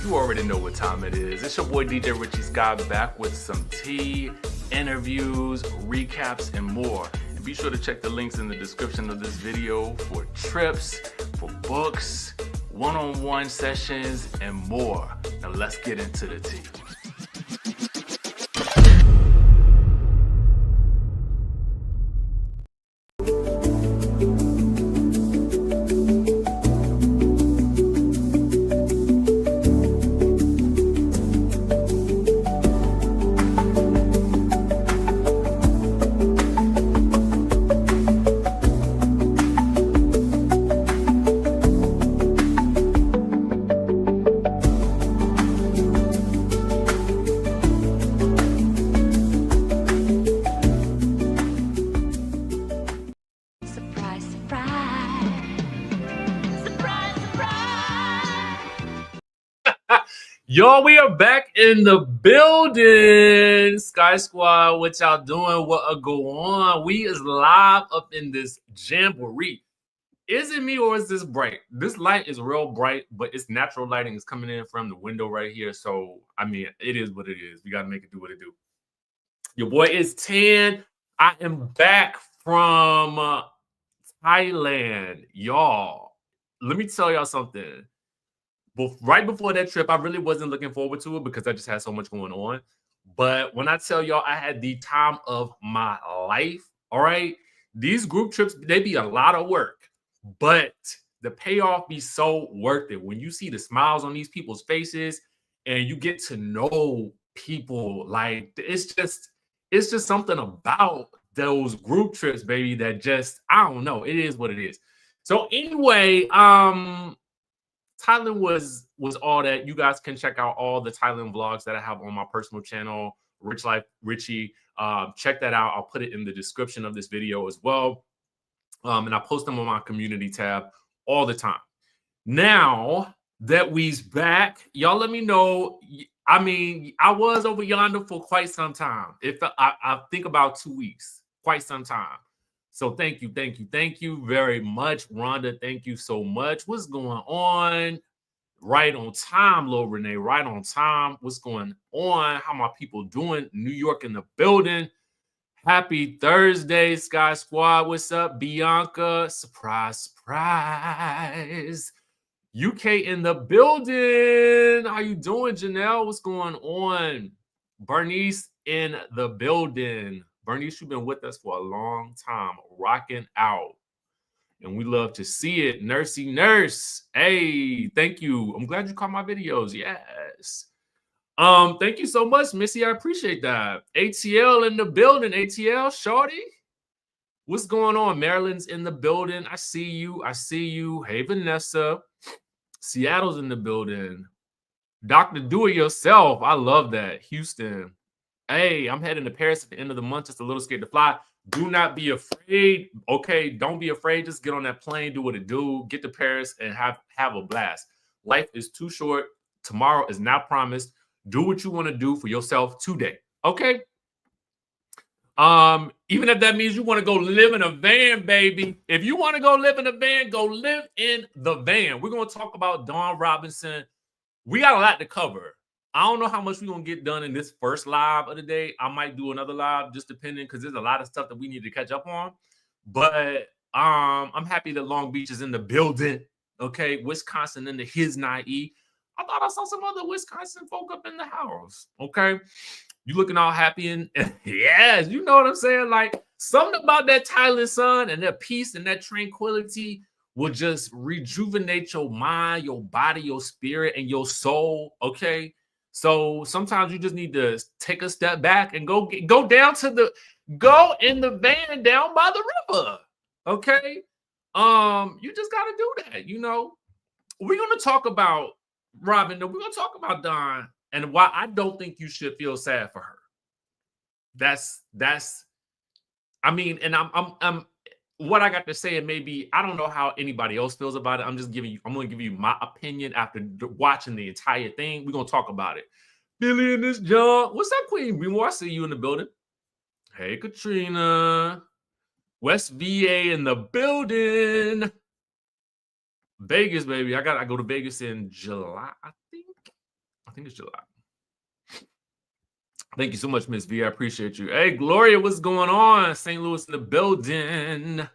You already know what time it is. It's your boy DJ Richie Skye back with some tea, interviews, recaps, and more. And be sure to check the links in the description of this video for trips, for books, one-on-one sessions, and more. Now let's get into the tea. Y'all, we are back in the building. Sky Squad, what y'all doing? What go on? We is live up in this jamboree. Is it me or is this bright? This light is real bright, but it's natural lighting is coming in from the window right here. So, I mean, it is what it is. We got to make it do what it do. Your boy is 10. I am back from Thailand. Y'all, let me tell y'all something. Right before that trip, I really wasn't looking forward to it because I just had so much going on. But when I tell y'all I had the time of my life, all right, these group trips, they be a lot of work, but the payoff be so worth it. When you see the smiles on these people's faces and you get to know people, like it's just something about those group trips, baby, that just, I don't know. It is what it is. So anyway, Thailand was all that. You guys can check out all the Thailand vlogs that I have on my personal channel, Rich Life Richie. Check that out. I'll put it in the description of this video as well. And I post them on my community tab all the time. Now that we's back, y'all let me know. I mean, I was over yonder for quite some time. I think about 2 weeks, quite some time. So thank you very much, Rhonda. Thank you so much. What's going on? Right on time, Lil Renee. Right on time. What's going on? How my people doing? New York in the building. Happy Thursday, Sky Squad. What's up, Bianca? Surprise, surprise. UK in the building. How you doing, Janelle? What's going on? Bernice in the building. Bernice, you've been with us for a long time, rocking out. And we love to see it. Nursey Nurse. Hey, thank you. I'm glad you caught my videos. Yes. Thank you so much, Missy. I appreciate that. ATL in the building. ATL, shorty. What's going on? Maryland's in the building. I see you. I see you. Hey, Vanessa. Seattle's in the building. Dr. Do It Yourself. I love that. Houston. Hey, I'm heading to Paris at the end of the month. Just a little scared to fly. Do not be afraid. Okay, don't be afraid. Just get on that plane, do what it do. Get to Paris and have a blast. Life is too short. Tomorrow is not promised. Do what you want to do for yourself today. Okay? Even if that means you want to go live in a van, baby. If you want to go live in a van, go live in the van. We're going to talk about Dawn Robinson. We got a lot to cover. I don't know how much we're going to get done in this first live of the day. I might do another live, just depending, because there's a lot of stuff that we need to catch up on. But I'm happy that Long Beach is in the building. Okay, Wisconsin in the his naive. I thought I saw some other Wisconsin folk up in the house. Okay, you looking all happy and yes, you know what I'm saying? Like something about that Thailand sun and that peace and that tranquility will just rejuvenate your mind, your body, your spirit, and your soul. Okay. So sometimes you just need to take a step back and go in the van down by the river. Okay. You just got to do that. You know, we're going to talk about Robin. We're going to talk about Dawn and why I don't think you should feel sad for her. I mean, and I'm what I got to say, and maybe I don't know how anybody else feels about it. I'm going to give you my opinion after watching the entire thing. We're going to talk about it. Billy in this job. What's up, Queen Bemo? I see you in the building. Hey, Katrina. West VA in the building. Vegas, baby. I go to Vegas in July, I think. think it's July. Thank you so much, Miss V. I appreciate you. Hey, Gloria, what's going on? St. Louis in the building.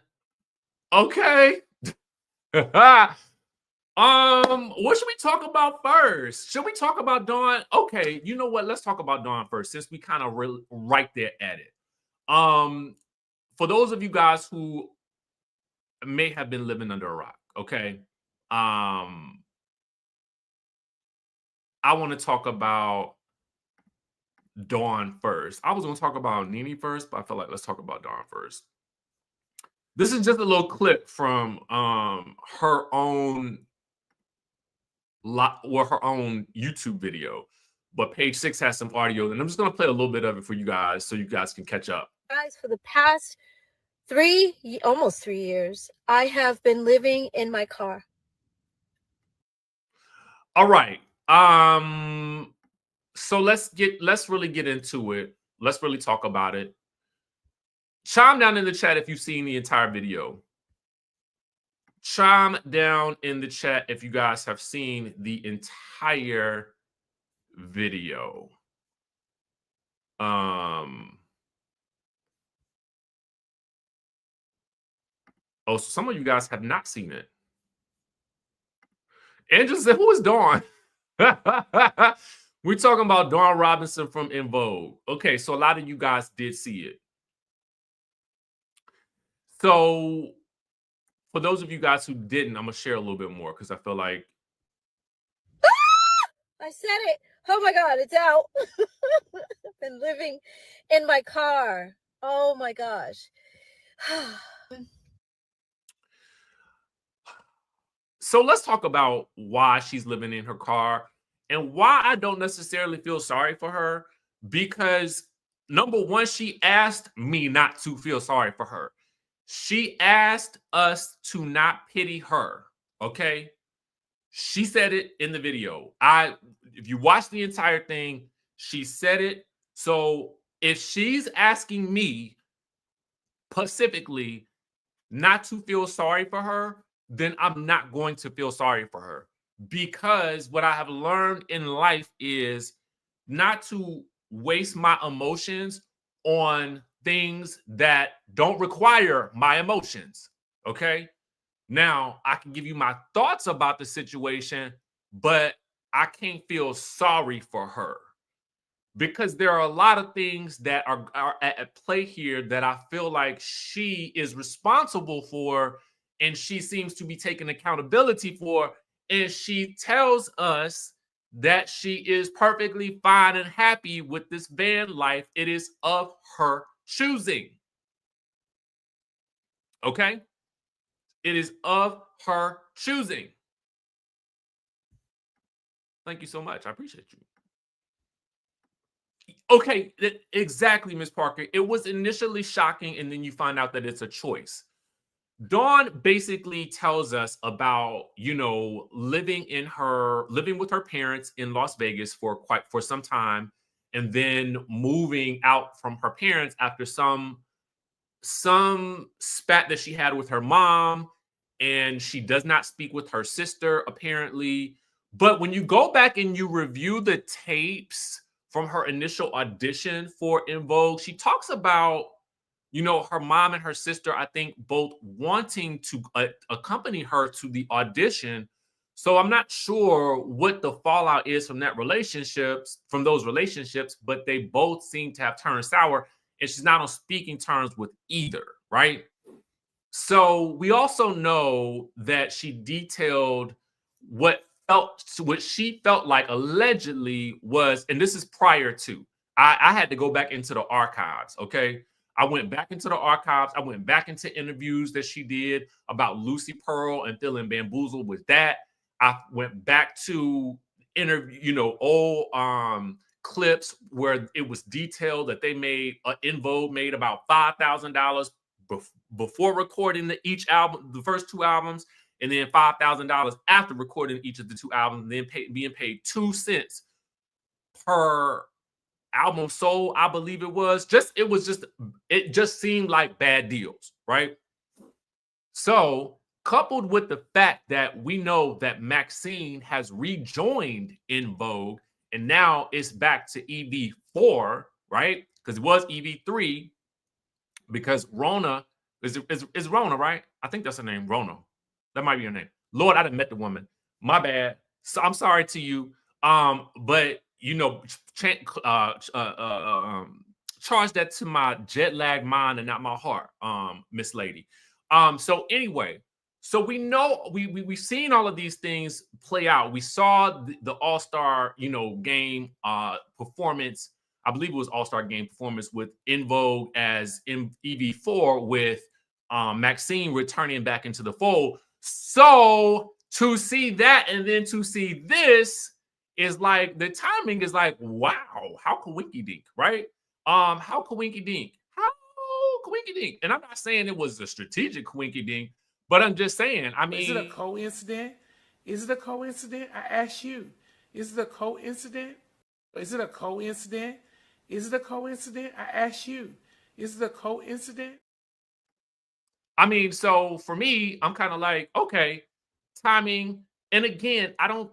Okay. What should we talk about first? Should we talk about Dawn? Okay, you know what? Let's talk about Dawn first, since we kind of right there at it. For those of you guys who may have been living under a rock, okay, I want to talk about Dawn first. I was going to talk about NeNe first, but I feel like let's talk about Dawn first. This is just a little clip from her own YouTube video, but page 6 has some audio, and I'm just going to play a little bit of it for you guys so you guys can catch up. Guys, for the past almost 3 years, I have been living in my car. All right. So let's really get into it. Let's really talk about it. Chime down in the chat if you've seen the entire video. Chime down in the chat if you guys have seen the entire video. Oh, so some of you guys have not seen it. Angela said, who is Dawn? We're talking about Dawn Robinson from En Vogue. Okay, so a lot of you guys did see it. So for those of you guys who didn't, I'm going to share a little bit more because I feel like... I said it. Oh, my God, it's out. I've been living in my car. Oh, my gosh. So let's talk about why she's living in her car and why I don't necessarily feel sorry for her. Because number one, she asked me not to feel sorry for her. She asked us to not pity her. Okay. She said it in the video. If you watch the entire thing, she said it. So if she's asking me specifically not to feel sorry for her, then I'm not going to feel sorry for her, because what I have learned in life is not to waste my emotions on things that don't require my emotions. Okay. Now I can give you my thoughts about the situation, but I can't feel sorry for her, because there are a lot of things that are at play here that I feel like she is responsible for, and she seems to be taking accountability for. And she tells us that she is perfectly fine and happy with this van life. It is of her choosing. Okay? It is of her choosing. Thank you so much. I appreciate you. Okay, exactly, Ms. Parker. It was initially shocking, and then you find out that it's a choice. Dawn basically tells us about, living with her parents in Las Vegas for some time, and then moving out from her parents after some spat that she had with her mom, and she does not speak with her sister, apparently. But when you go back and you review the tapes from her initial audition for En Vogue, she talks about, her mom and her sister, I think, both wanting to accompany her to the audition. So I'm not sure what the fallout is from those relationships, but they both seem to have turned sour, and she's not on speaking terms with either, right? So we also know that she detailed what she felt like allegedly was, and this is prior to, I had to go back into the archives, okay? I went back into the archives. I went back into interviews that she did about Lucy Pearl and feeling bamboozled with that. I went back to old clips where it was detailed that they made, En Vogue made about $5,000 before recording each album, the first 2 albums, and then $5,000 after recording each of the 2 albums, and then being paid 2 cents per album sold, I believe it was. It just seemed like bad deals, right? So coupled with the fact that we know that Maxine has rejoined En Vogue and now it's back to EV4, right? Because it was EV3, because Rona is Rona, right? I think that's her name, Rona. That might be her name. Lord, I didn't met the woman. My bad. So I'm sorry to you. But you know, charge that to my jet lag mind and not my heart, Miss Lady. So anyway, so we know we've seen all of these things play out. We saw the All-Star, you know, game performance. I believe it was All-Star game performance with In Vogue as in EV4 with Maxine returning back into the fold. So to see that and then to see this is like, the timing is like, wow, how coinky dink, right? How coinky dink? How coinky dink? And I'm not saying it was a strategic coinky dink, but I'm just saying, I mean, is it a coincidence? Is it a coincidence? I ask you. Is it a coincidence? Is it a coincidence? Is it a coincidence? I ask you. Is it a coincidence? I mean, so for me, I'm kind of like, okay, timing. And again, I don't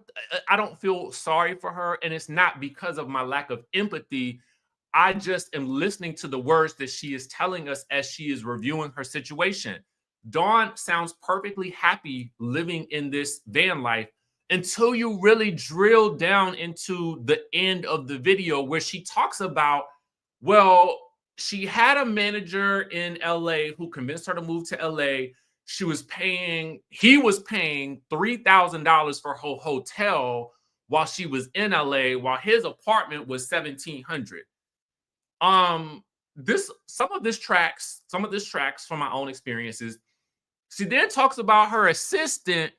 feel sorry for her, and it's not because of my lack of empathy. I just am listening to the words that she is telling us as she is reviewing her situation. Dawn sounds perfectly happy living in this van life until you really drill down into the end of the video where she talks about, well, she had a manager in LA who convinced her to move to LA. He was paying $3,000 for her hotel while she was in LA, while his apartment was $1,700. Some of this tracks from my own experiences. She then talks about her assistant.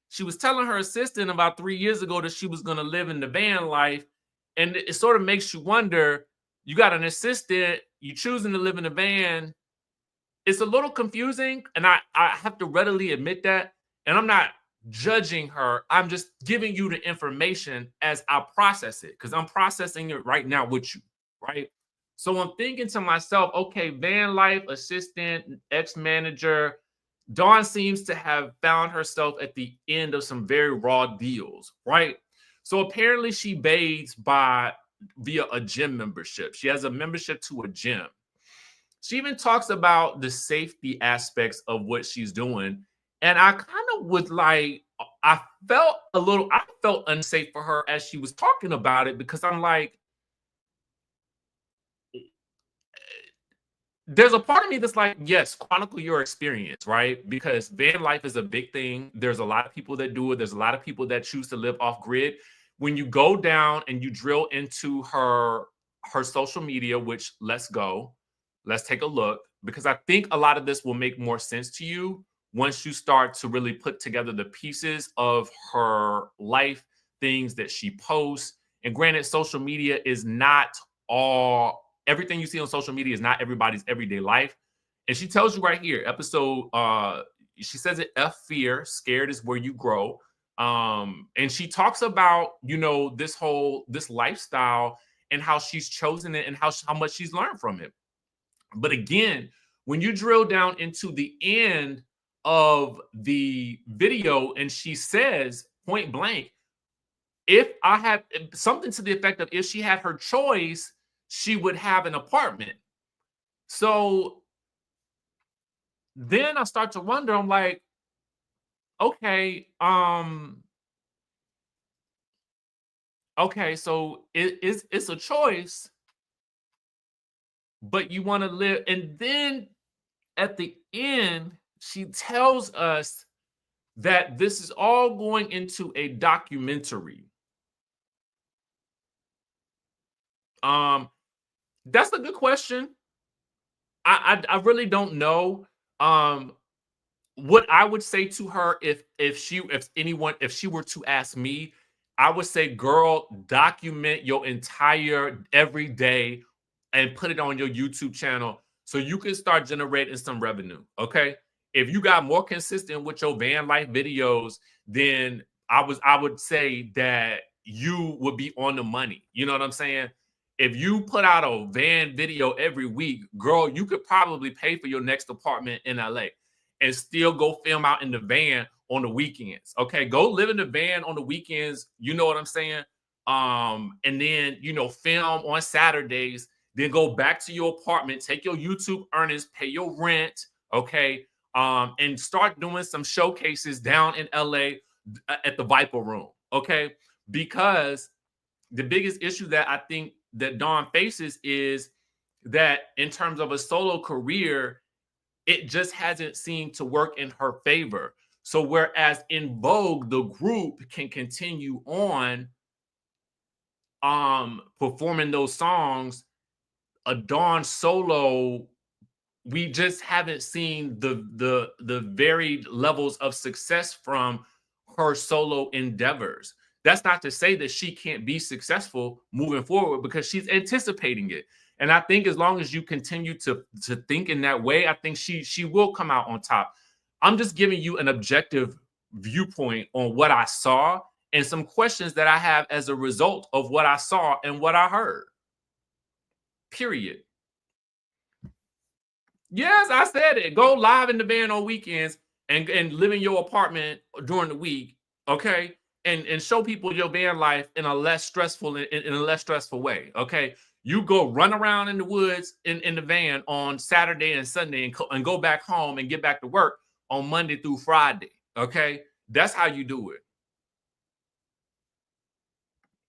She was telling her assistant about 3 years ago that she was going to live in the van life. And it sort of makes you wonder, you got an assistant, you choosing to live in a van. It's a little confusing, and I have to readily admit that. And I'm not judging her. I'm just giving you the information as I process it, because I'm processing it right now with you, right? So I'm thinking to myself, okay, van life, assistant, ex-manager. Dawn seems to have found herself at the end of some very raw deals, right? So apparently she bathes via a gym membership. She has a membership to a gym. She even talks about the safety aspects of what she's doing. And I kind of would like, I felt unsafe for her as she was talking about it, because I'm like, there's a part of me that's like, yes, chronicle your experience, right? Because van life is a big thing. There's a lot of people that do it. There's a lot of people that choose to live off grid. When you go down and you drill into her social media, which let's take a look, because I think a lot of this will make more sense to you once you start to really put together the pieces of her life, things that she posts. And granted, social media is not everything you see on social media is not everybody's everyday life. And she tells you right here, she says it, F fear, scared is where you grow. And she talks about, you know, this lifestyle and how she's chosen it and how much she's learned from it. But again, when you drill down into the end of the video, and she says point blank, if I had something to the effect of, if she had her choice, she would have an apartment. So then I start to wonder, I'm like, okay, so it's a choice, but you want to live. And then at the end, she tells us that this is all going into a documentary. That's a good question. I really don't know. What I would say to her, if she were to ask me, I would say, girl, document your entire everyday and put it on your YouTube channel so you can start generating some revenue. Okay. If you got more consistent with your van life videos, then I would say that you would be on the money. You know what I'm saying? If you put out a van video every week, girl, you could probably pay for your next apartment in LA and still go film out in the van on the weekends. Okay, go live in the van on the weekends. You know what I'm saying? and then, you know, film on Saturdays, then go back to your apartment, take your YouTube earnings, pay your rent, okay, and start doing some showcases down in LA at the Viper Room, okay? Because the biggest issue that I think that Dawn faces is that in terms of a solo career, it just hasn't seemed to work in her favor. So whereas in Vogue, the group can continue on performing those songs, a Dawn solo, we just haven't seen the varied levels of success from her solo endeavors. That's not to say that she can't be successful moving forward, because she's anticipating it. And I think as long as you continue to think in that way, I think she will come out on top. I'm just giving you an objective viewpoint on what I saw and some questions that I have as a result of what I saw and what I heard. Period. Yes, I said it. Go live in the van on weekends and live in your apartment during the week, okay? And show people your van life in a less stressful way, okay? You go run around in the woods in the van on Saturday and Sunday and go back home and get back to work on Monday through Friday, okay? That's how you do it.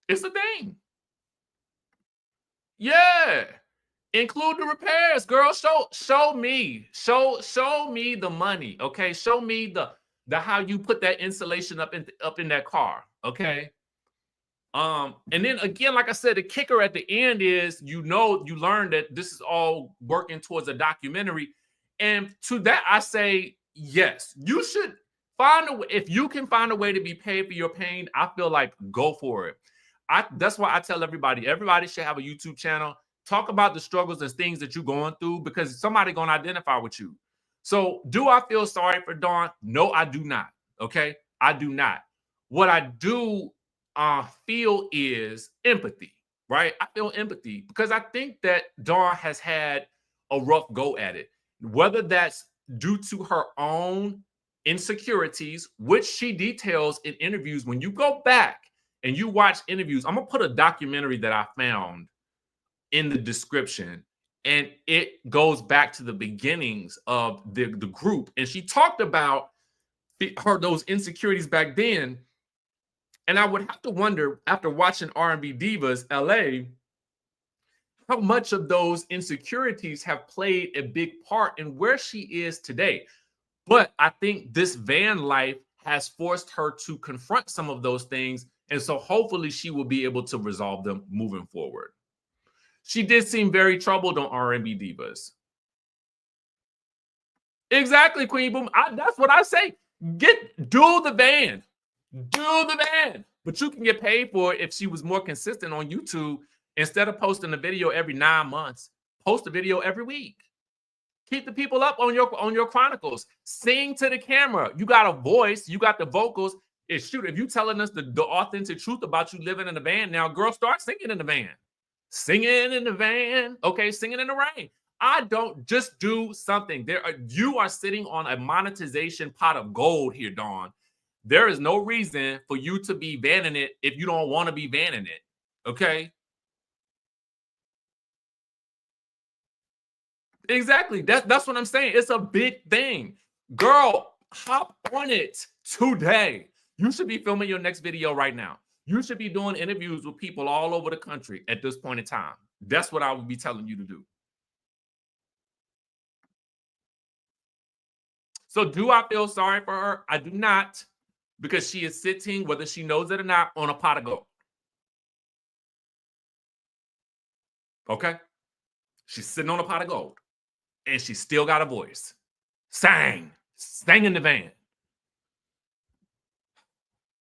It's a thing. Yeah. Include the repairs, girl. Show me the money, okay? Show me the how you put that insulation up in that car, okay? And then again, like I said, the kicker at the end is, you learn that this is all working towards a documentary. And to that, I say, yes, you should find a way. If you can find a way to be paid for your pain, I feel like go for it. That's why I tell everybody should have a YouTube channel. Talk about the struggles and things that you're going through, because somebody's going to identify with you. So do I feel sorry for Dawn? No, I do not. Okay. I do not. What I do feel is empathy, right? I feel empathy because I think that Dawn has had a rough go at it, whether that's due to her own insecurities, which she details in interviews. When you go back and you watch interviews, I'm going to put a documentary that I found in the description, and it goes back to the beginnings of the group. And she talked about those insecurities back then. And I would have to wonder, after watching R&B Divas LA, how much of those insecurities have played a big part in where she is today. But I think this van life has forced her to confront some of those things. And so hopefully she will be able to resolve them moving forward. She did seem very troubled on R&B Divas. Exactly, Queen Boom. That's what I say. Do the van. Do the van. But you can get paid for it if she was more consistent on YouTube. Instead of posting a video every 9 months, post a video every week. Keep the people up on your chronicles. Sing to the camera. You got a voice. You got the vocals. If you telling us the authentic truth about you living in the van, now, girl, start singing in the van. Singing in the van, okay, singing in the rain. I don't just do something. You are sitting on a monetization pot of gold here, Dawn. There is no reason for you to be vanning it if you don't want to be vanning it, okay? Exactly. That's what I'm saying. It's a big thing. Girl, hop on it today. You should be filming your next video right now. You should be doing interviews with people all over the country at this point in time. That's what I would be telling you to do. So do I feel sorry for her? I do not, because she is sitting, whether she knows it or not, on a pot of gold. Okay? She's sitting on a pot of gold, and she still got a voice. Sang in the van.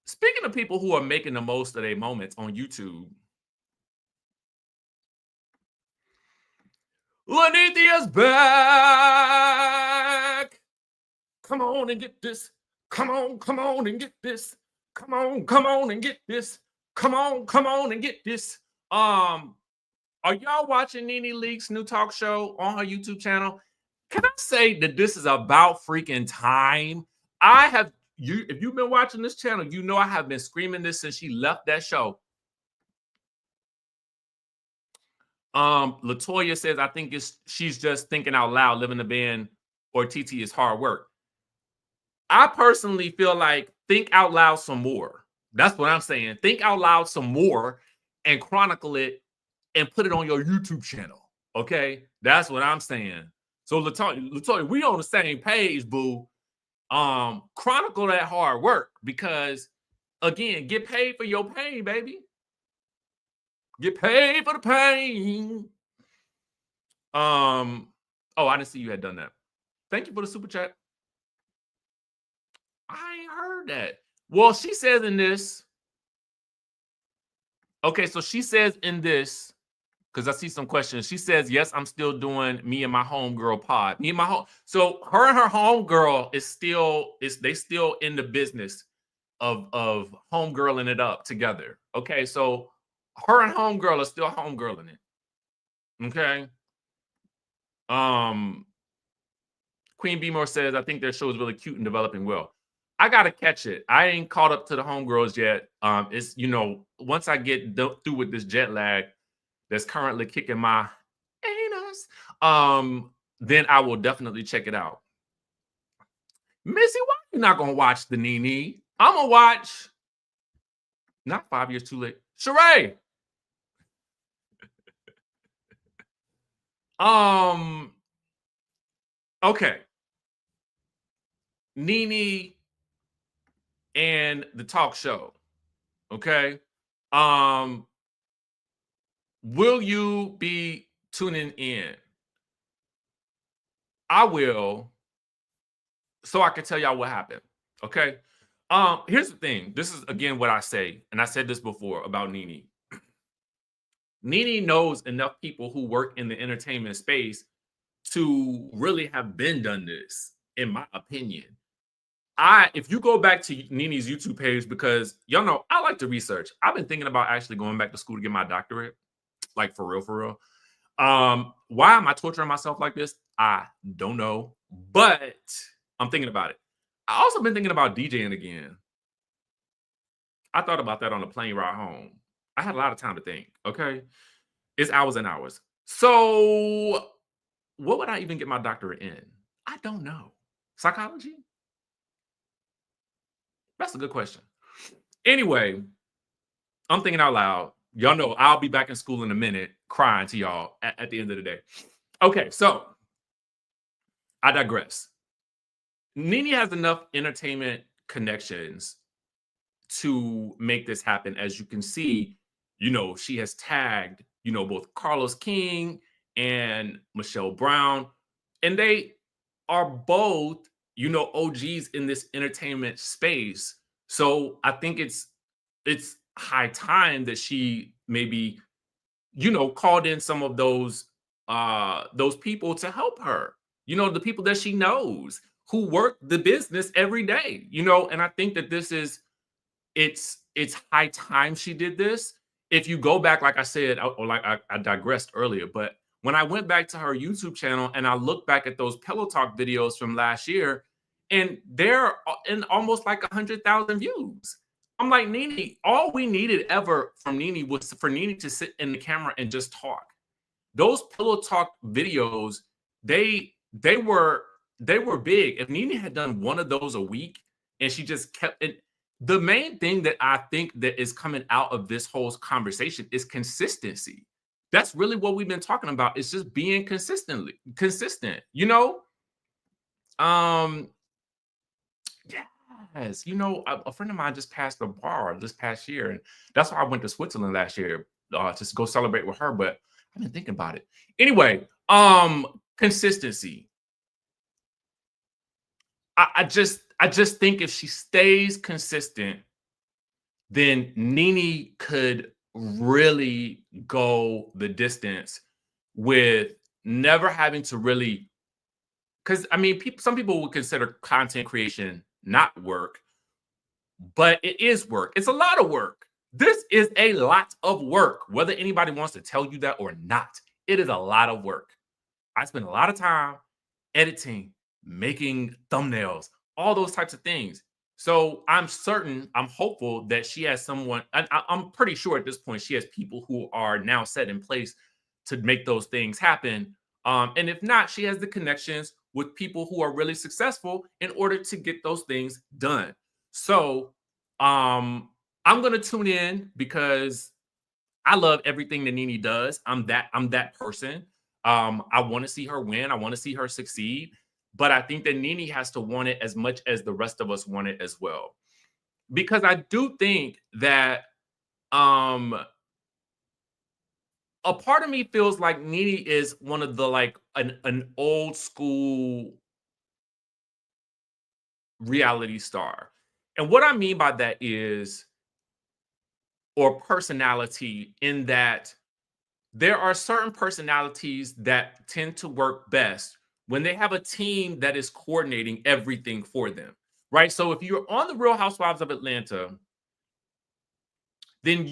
Speaking of people who are making the most of their moments on YouTube, Lene'S back. Come on and get this. Come on and get this. Come on and get this. Come on and get this. Are y'all watching NeNe Leakes' new talk show on her YouTube channel? Can I say that this is about freaking time? If you've been watching this channel, you know I have been screaming this since she left that show. Latoya says, I think she's just thinking out loud. Living the band or TT is hard work. I personally feel like think out loud some more. That's what I'm saying. Think out loud some more and chronicle it and put it on your YouTube channel. Okay, that's what I'm saying. So Latoya, we on the same page, boo. Chronicle that hard work because, again, get paid for your pain, baby. Get paid for the pain. Oh, I didn't see you had done that. Thank you for the super chat. I ain't heard that. Well, she says in this. Okay, so she says in this, because I see some questions. She says, yes, I'm still doing me and my homegirl pod. Me and my home. So her and her homegirl they still in the business of homegirling it up together. Okay, so her and homegirl are still homegirling it. Okay. Queen Beemore says, I think their show is really cute and developing well. I gotta catch it. I ain't caught up to the homegirls yet. It's, you know, once I get through with this jet lag that's currently kicking my anus, then I will definitely check it out. Missy, why you not gonna watch the NeNe? I'm gonna watch. Not 5 years too late. Sheree. Okay. NeNe and the talk show. Okay. Will you be tuning in? I will, so I can tell y'all what happened. Okay. Here's the thing. This is again what I say, and I said this before about NeNe. NeNe knows enough people who work in the entertainment space to really have been done this, in my opinion. If you go back to NeNe's YouTube page, because y'all know I like to research. I've been thinking about actually going back to school to get my doctorate, like for real, for real. Why am I torturing myself like this? I don't know, but I'm thinking about it. I also been thinking about DJing again. I thought about that on the plane ride home. I had a lot of time to think. Okay, it's hours and hours. So, what would I even get my doctorate in? I don't know. Psychology? That's a good question. Anyway, I'm thinking out loud. Y'all know I'll be back in school in a minute, crying to y'all at the end of the day. Okay, so I digress. NeNe has enough entertainment connections to make this happen. As you can see, you know, she has tagged, you know, both Carlos King and Michelle Brown, and they are both, you know, OGs in this entertainment space. So I think it's high time that she maybe, you know, called in some of those people to help her. You know, the people that she knows who work the business every day, you know, and I think that this is it's high time she did this. If you go back, like I said, or like I digressed earlier, but when I went back to her YouTube channel and I looked back at those Pillow Talk videos from last year, and they're in almost like 100,000 views. I'm like, NeNe, all we needed ever from NeNe was for NeNe to sit in the camera and just talk. Those Pillow Talk videos, they were big. If NeNe had done one of those a week and she just kept it, the main thing that I think that is coming out of this whole conversation is consistency. That's really what we've been talking about. It's just being consistent, you know? Yes, you know, a friend of mine just passed a bar this past year, and that's why I went to Switzerland last year to go celebrate with her, but I've been thinking about it. Anyway, consistency. I just think if she stays consistent, then NeNe could really go the distance with never having to really, because I mean, some people would consider content creation not work, but it is work. It's a lot of work. This is a lot of work, whether anybody wants to tell you that or not. It is a lot of work. I spend a lot of time editing, making thumbnails, all those types of things. So I'm hopeful that she has someone, I'm pretty sure at this point she has people who are now set in place to make those things happen. And if not, she has the connections with people who are really successful in order to get those things done. So I'm going to tune in because I love everything that NeNe does. I'm that person. I want to see her win. I want to see her succeed. But I think that NeNe has to want it as much as the rest of us want it as well. Because I do think that a part of me feels like NeNe is one of the like an old school reality star. And what I mean by that is, or personality, in that there are certain personalities that tend to work best when they have a team that is coordinating everything for them, right? So if you're on the Real Housewives of Atlanta, then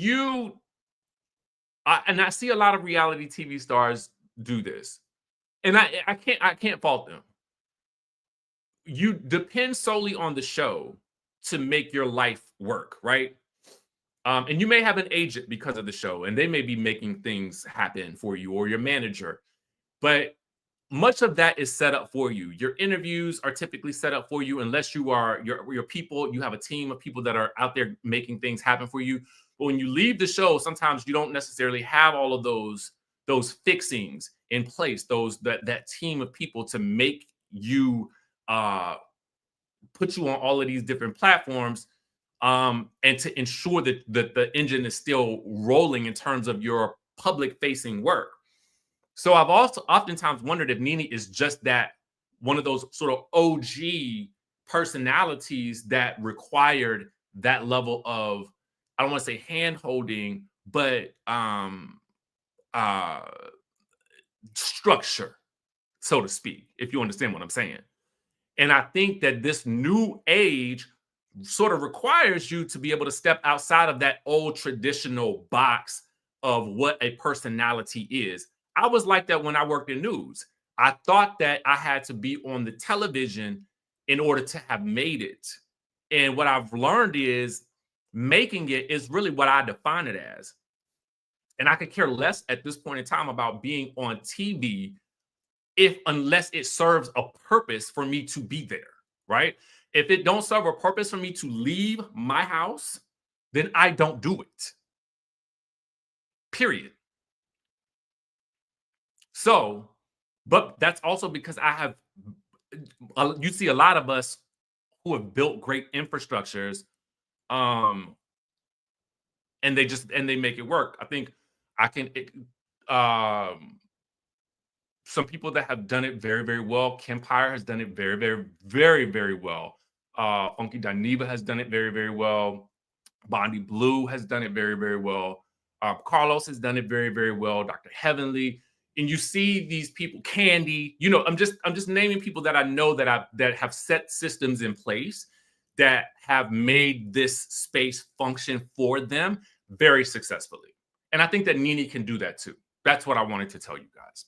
and I see a lot of reality TV stars do this, and I can't fault them. You depend solely on the show to make your life work, right? And you may have an agent because of the show, and they may be making things happen for you, or your manager. But much of that is set up for you. Your interviews are typically set up for you, unless you are your people. You have a team of people that are out there making things happen for you. But when you leave the show, sometimes you don't necessarily have all of those fixings in place. That team of people to make you put you on all of these different platforms. And to ensure that the engine is still rolling in terms of your public-facing work. So I've also oftentimes wondered if NeNe is just that one of those sort of OG personalities that required that level of, I don't want to say hand-holding, but structure, so to speak, if you understand what I'm saying. And I think that this new age sort of requires you to be able to step outside of that old traditional box of what a personality is. I was like that when I worked in news. I thought that I had to be on the television in order to have made it. And what I've learned is making it is really what I define it as. And I could care less at this point in time about being on TV unless it serves a purpose for me to be there, right? If it don't serve a purpose for me to leave my house, then I don't do it. Period. So, but that's also because you see a lot of us who have built great infrastructures, and they make it work. I think some people that have done it very, very well. Kempire has done it very, very, very, very well. Funky Dineva has done it very, very well. Bondi Blue has done it very, very well. Carlos has done it very, very well. Dr. Heavenly, and you see these people, Candy. You know, I'm just naming people that I know that have set systems in place that have made this space function for them very successfully. And I think that NeNe can do that too. That's what I wanted to tell you guys.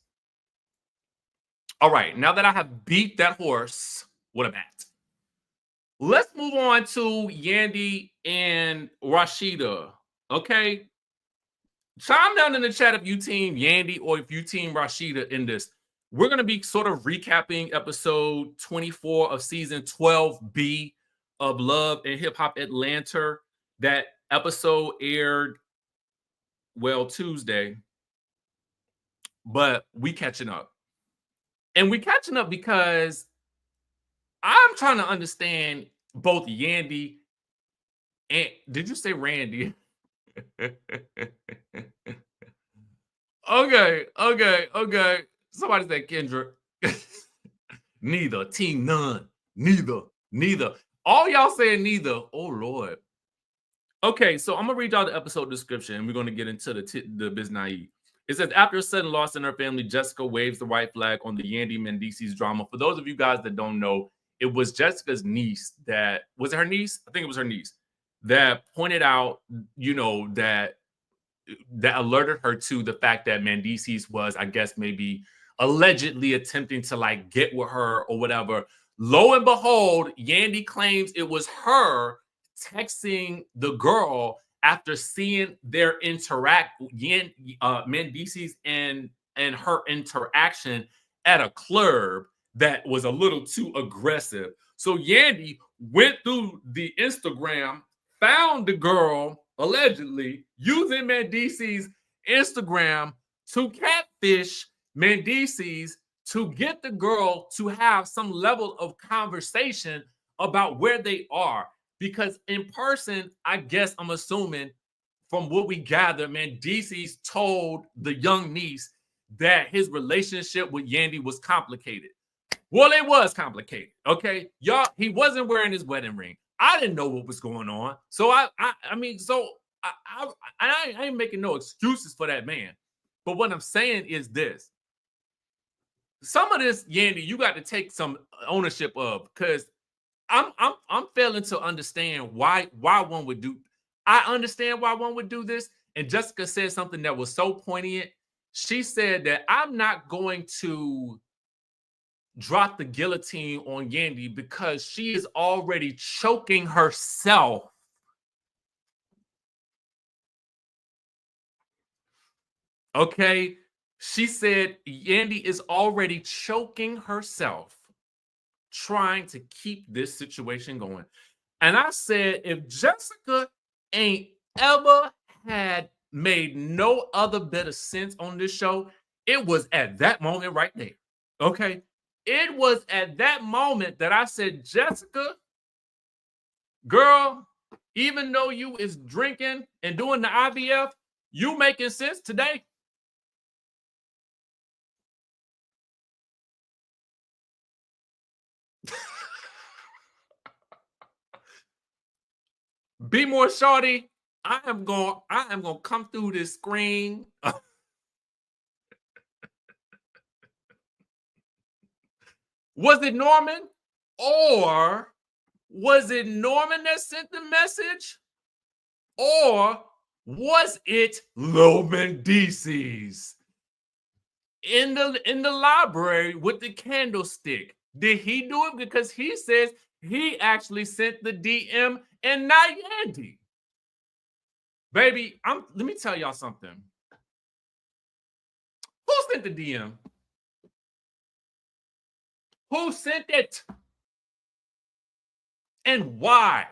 All right, now that I have beat that horse with a bat, let's move on to Yandy and Rasheeda. Okay, chime down in the chat if you team Yandy or if you team Rasheeda in this. We're going to be sort of recapping episode 24 of season 12B of Love and Hip Hop Atlanta. That episode aired, Tuesday, but we catching up. And we catching up because I'm trying to understand both Yandy and, did you say Randy? Okay. Somebody said Kendra. Neither. Team none. Neither. All y'all saying neither. Oh, Lord. Okay, so I'm going to read y'all the episode description, and we're going to get into the biz naive. It says, after a sudden loss in her family, Jessica waves the white flag on the Yandy Mendices drama. For those of you guys that don't know, it was Jessica's niece that, was it her niece? I think it was her niece that pointed out, that alerted her to the fact that Mendices was, I guess, maybe allegedly attempting to like get with her or whatever. Lo and behold, Yandy claims it was her texting the girl after seeing their Mendeecees and her interaction at a club that was a little too aggressive. So Yandy went through the Instagram, found the girl allegedly using Mendeecees' Instagram to catfish Mendeecees to get the girl to have some level of conversation about where they are. Because in person, I guess I'm assuming from what we gather, Mendeecees told the young niece that his relationship with Yandy was complicated. Well, it was complicated, okay? Y'all, he wasn't wearing his wedding ring. I didn't know what was going on. So I ain't making no excuses for that man. But what I'm saying is this. Some of this, Yandy, you got to take some ownership of, because I'm failing to understand why one would do. I understand why one would do this. And Jessica said something that was so poignant. She said that I'm not going to drop the guillotine on Yandy because she is already choking herself. Okay. She said Yandy is already choking herself trying to keep this situation going. And I said, if Jessica ain't ever had made no other bit of sense on this show, it was at that moment right there. Okay. It was at that moment that I said, Jessica, girl, even though you is drinking and doing the IVF, you making sense today. Be more shorty. I am gonna come through this screen. Was it Norman? Or was it Norman that sent the message? Or was it Lil Mendeecees in the library with the candlestick? Did he do it? Because he says he actually sent the DM and not Yandy. Baby, let me tell y'all something. Who sent the DM? Who sent it? And why?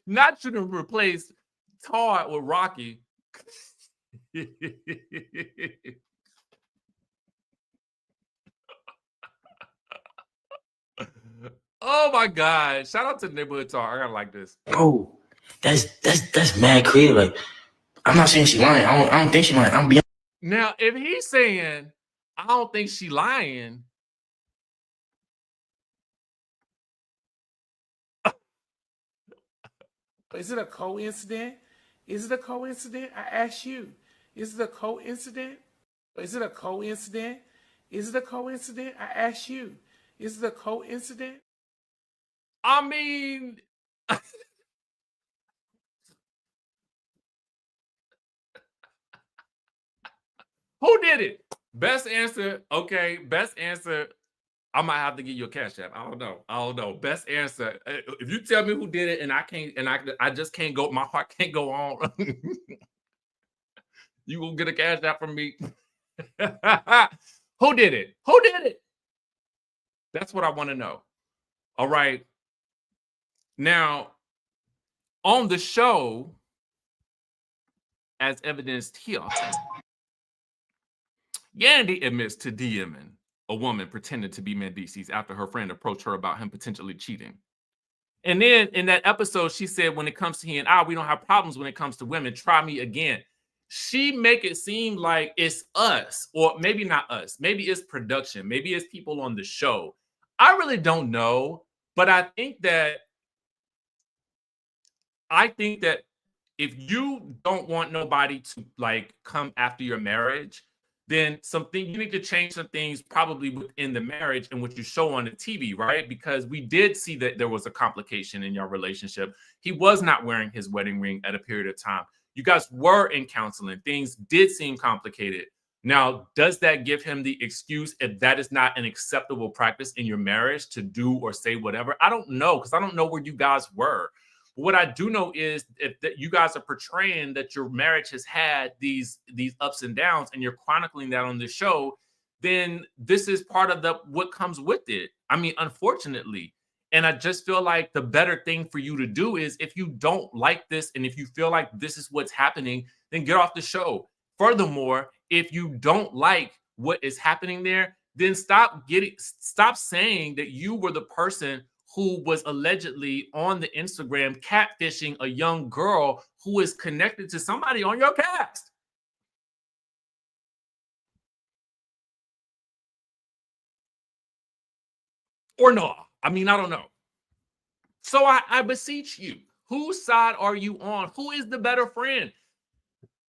Not to replace Todd with Rocky. Oh my God. Shout out to the neighborhood talk. I gotta like this. Oh, that's mad creative. Like, I'm not saying she lying. I don't think she lying. I'm being. Now, if he's saying I don't think she lying, Is it a coincidence? Is it a coincidence? I ask you. Is it a coincidence? Is it a coincidence? Is it a coincidence? I ask you. Is it a coincidence? I mean, who did it? Best answer. Okay, best answer. I might have to give you a cash app. I don't know. Best answer. If you tell me who did it, and I just can't go. My heart can't go on. You gonna get a cash app from me? Who did it? Who did it? That's what I want to know. All right. Now, on the show, as evidenced here, Yandy admits to DMing a woman pretending to be Mendeecees after her friend approached her about him potentially cheating. And then in that episode, she said, when it comes to he and I, we don't have problems when it comes to women. Try me again. She make it seem like it's us, or maybe not us. Maybe it's production. Maybe it's people on the show. I really don't know. But I think that if you don't want nobody to like come after your marriage, then you need to change some things probably within the marriage and what you show on the TV, right? Because we did see that there was a complication in your relationship. He was not wearing his wedding ring at a period of time. You guys were in counseling. Things did seem complicated. Now, does that give him the excuse if that is not an acceptable practice in your marriage to do or say whatever? I don't know, because I don't know where you guys were. What I do know is that you guys are portraying that your marriage has had these ups and downs, and you're chronicling that on the show, then this is part of what comes with it. I mean, unfortunately. And I just feel like the better thing for you to do is, if you don't like this and if you feel like this is what's happening, then get off the show. Furthermore, if you don't like what is happening there, then stop saying that you were the person who was allegedly on the Instagram catfishing a young girl who is connected to somebody on your cast. Or no. I mean, I don't know. So I beseech you, whose side are you on? Who is the better friend?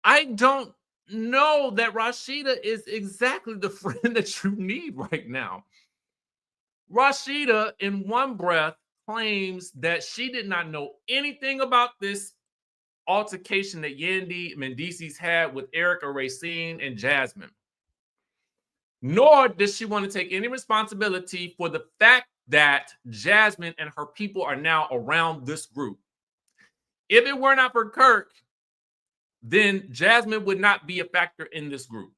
I don't know that Rasheeda is exactly the friend that you need right now. Rasheeda, in one breath, claims that she did not know anything about this altercation that Yandy Mendices had with Erica, Racine, and Jasmine. Nor does she want to take any responsibility for the fact that Jasmine and her people are now around this group. If it were not for Kirk, then Jasmine would not be a factor in this group.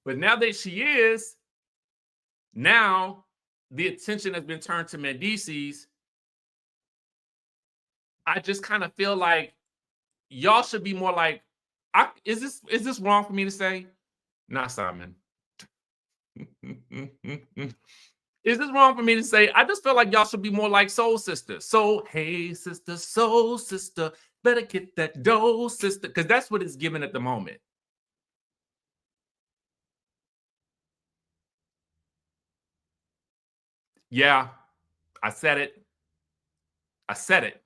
But now that she is, now the attention has been turned to Mendices. I just kind of feel like y'all should be more like, is this wrong for me to say? Not Simon. Is this wrong for me to say? I just feel like y'all should be more like Soul Sister. So, hey, sister, Soul Sister, better get that dough, sister, because that's what it's given at the moment. Yeah, I said it. I said it.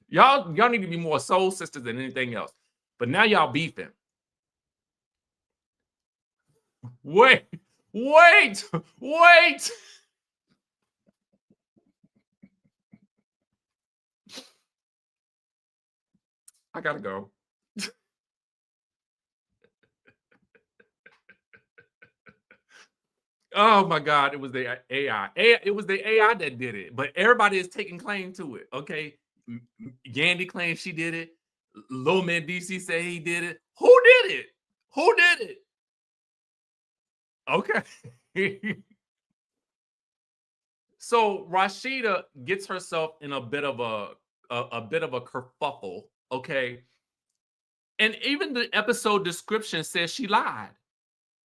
y'all need to be more Soul Sisters than anything else. But now y'all beefing. Wait. I gotta go. Oh my God, it was the AI. It was the AI that did it, but everybody is taking claim to it. Okay, Yandy claims she did it. Lil Mendices say he did it. Who did it? Who did it? Okay. So Rasheeda gets herself in a bit of a kerfuffle. Okay, and even the episode description says she lied.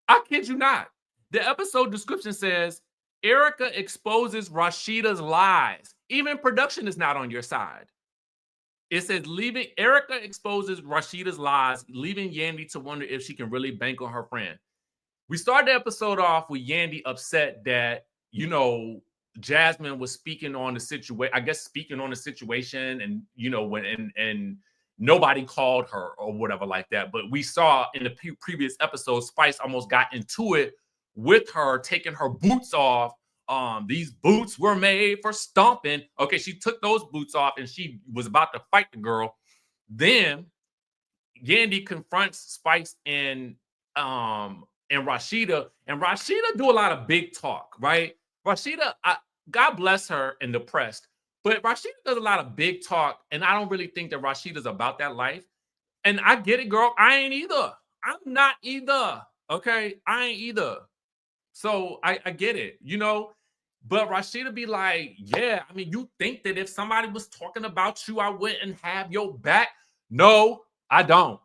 I kid you not. The episode description says Erica exposes Rasheeda's lies. Even production is not on your side. It says Erica exposes Rasheeda's lies, leaving Yandy to wonder if she can really bank on her friend. We started the episode off with Yandy upset that, Jasmine was speaking on the situation, and, and nobody called her or whatever like that. But we saw in the previous episode, Spice almost got into it with her taking her boots off. These boots were made for stomping. Okay, she took those boots off and she was about to fight the girl. Then Yandy confronts Spice and Rasheeda, and Rasheeda do a lot of big talk, right? Rasheeda, God bless her and the press, but Rasheeda does a lot of big talk, and I don't really think that Rasheeda's about that life. And I get it, girl. I ain't either. I'm not either. Okay, I ain't either. So I get it, But Rasheeda be like, yeah, I mean, you think that if somebody was talking about you, I wouldn't have your back? No, I don't.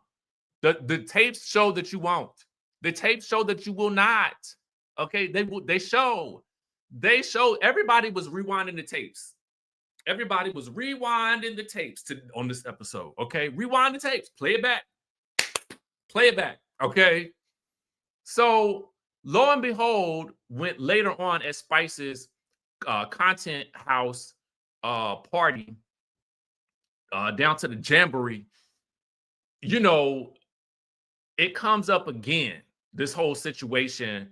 The tapes show that you won't. The tapes show that you will not. Okay, they show. Everybody was rewinding the tapes. Everybody was rewinding the tapes on this episode. Okay, rewind the tapes. Play it back. Play it back. Okay. So lo and behold, went later on at Spice's content house party down to the Jamboree. you know, it comes up again, this whole situation.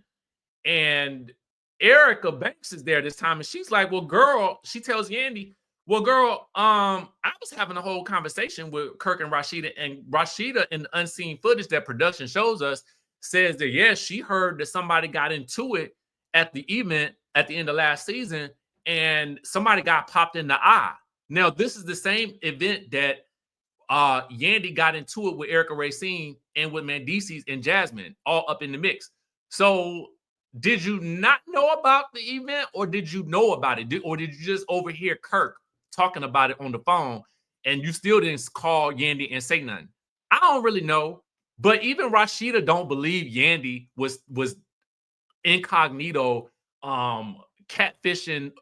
And Erica Banks is there this time, and she's like, well, girl, she tells Yandy, well, girl, I was having a whole conversation with Kirk and Rasheeda, and Rasheeda, in the unseen footage that production shows us, says that, yes, she heard that somebody got into it at the event at the end of last season, and somebody got popped in the eye. Now, this is the same event that Yandy got into it with Erica Racine and with Mendices and Jasmine, all up in the mix. So did you not know about the event, or did you know about it? Or did you just overhear Kirk talking about it on the phone and you still didn't call Yandy and say nothing? I don't really know. But even Rasheeda don't believe Yandy was incognito catfishing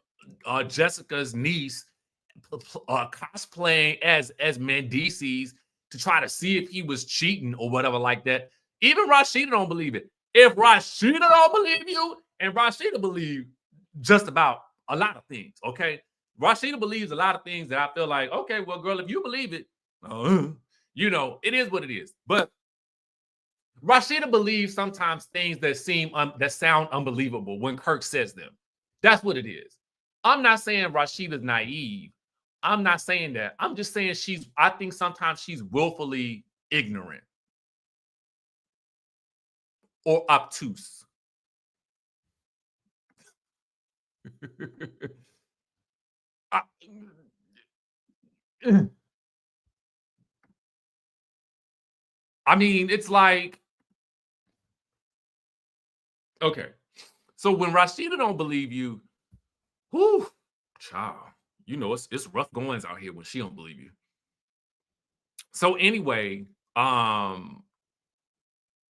Jessica's niece, cosplaying as Mendices to try to see if he was cheating or whatever like that. Even Rasheeda don't believe it. If Rasheeda don't believe you, and Rasheeda believe just about a lot of things, okay? Rasheeda believes a lot of things that I feel like, okay, well, girl, if you believe it, you know, it is what it is. But Rasheeda believes sometimes things that seem that sound unbelievable when Kirk says them. That's what it is. I'm not saying Rasheeda's naive. I'm not saying that. I'm just saying I think sometimes she's willfully ignorant or obtuse. I mean, it's like, okay. So when Rasheeda don't believe you, whoo, child, you know, it's rough goings out here when she don't believe you. So anyway,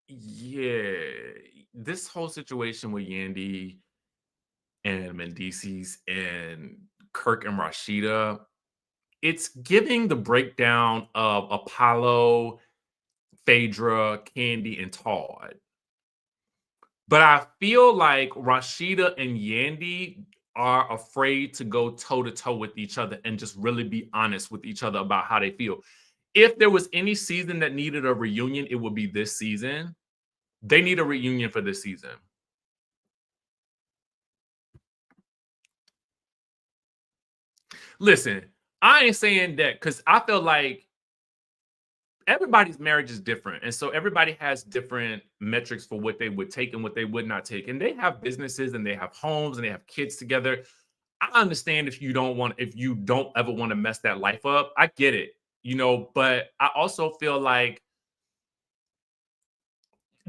yeah, this whole situation with Yandy and Mendices and Kirk and Rasheeda, it's giving the breakdown of Apollo, Phaedra, Candy, and Todd. But I feel like Rasheeda and Yandy are afraid to go toe-to-toe with each other and just really be honest with each other about how they feel. If there was any season that needed a reunion, it would be this season. They need a reunion for this season. Listen, I ain't saying that because I feel like everybody's marriage is different. And so everybody has different metrics for what they would take and what they would not take. And they have businesses and they have homes and they have kids together. I understand if you don't ever want to mess that life up. I get it, you know, but I also feel like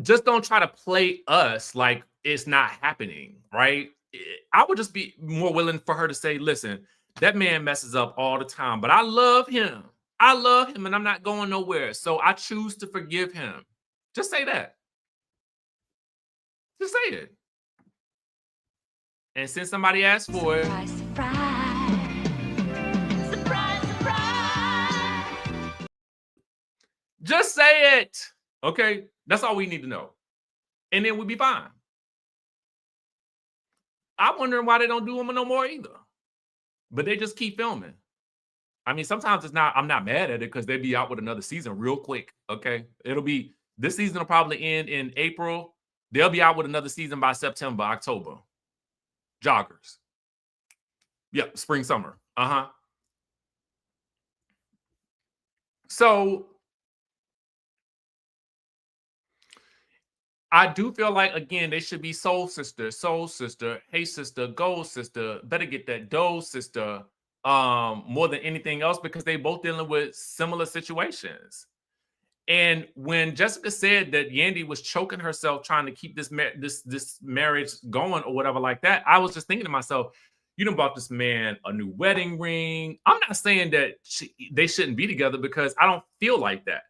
just don't try to play us like it's not happening, right? I would just be more willing for her to say, listen, that man messes up all the time, but I love him. I love him and I'm not going nowhere. So I choose to forgive him. Just say that. Just say it. And since somebody asked for it. Surprise, surprise. Surprise, surprise. Just say it. Okay? That's all we need to know. And then we'll be fine. I'm wondering why they don't do them no more either. But they just keep filming. I mean, sometimes I'm not mad at it because they'd be out with another season real quick. Okay. This season will probably end in April. They'll be out with another season by September, October. Joggers. Yep. Spring, summer. So I do feel like, again, they should be soul sister, hey sister, gold sister, better get that dough sister, more than anything else, because they both dealing with similar situations. And when Jessica said that Yandy was choking herself trying to keep this marriage going or whatever like that, I was just thinking to myself, you done bought this man a new wedding ring. I'm not saying that they shouldn't be together because I don't feel like that.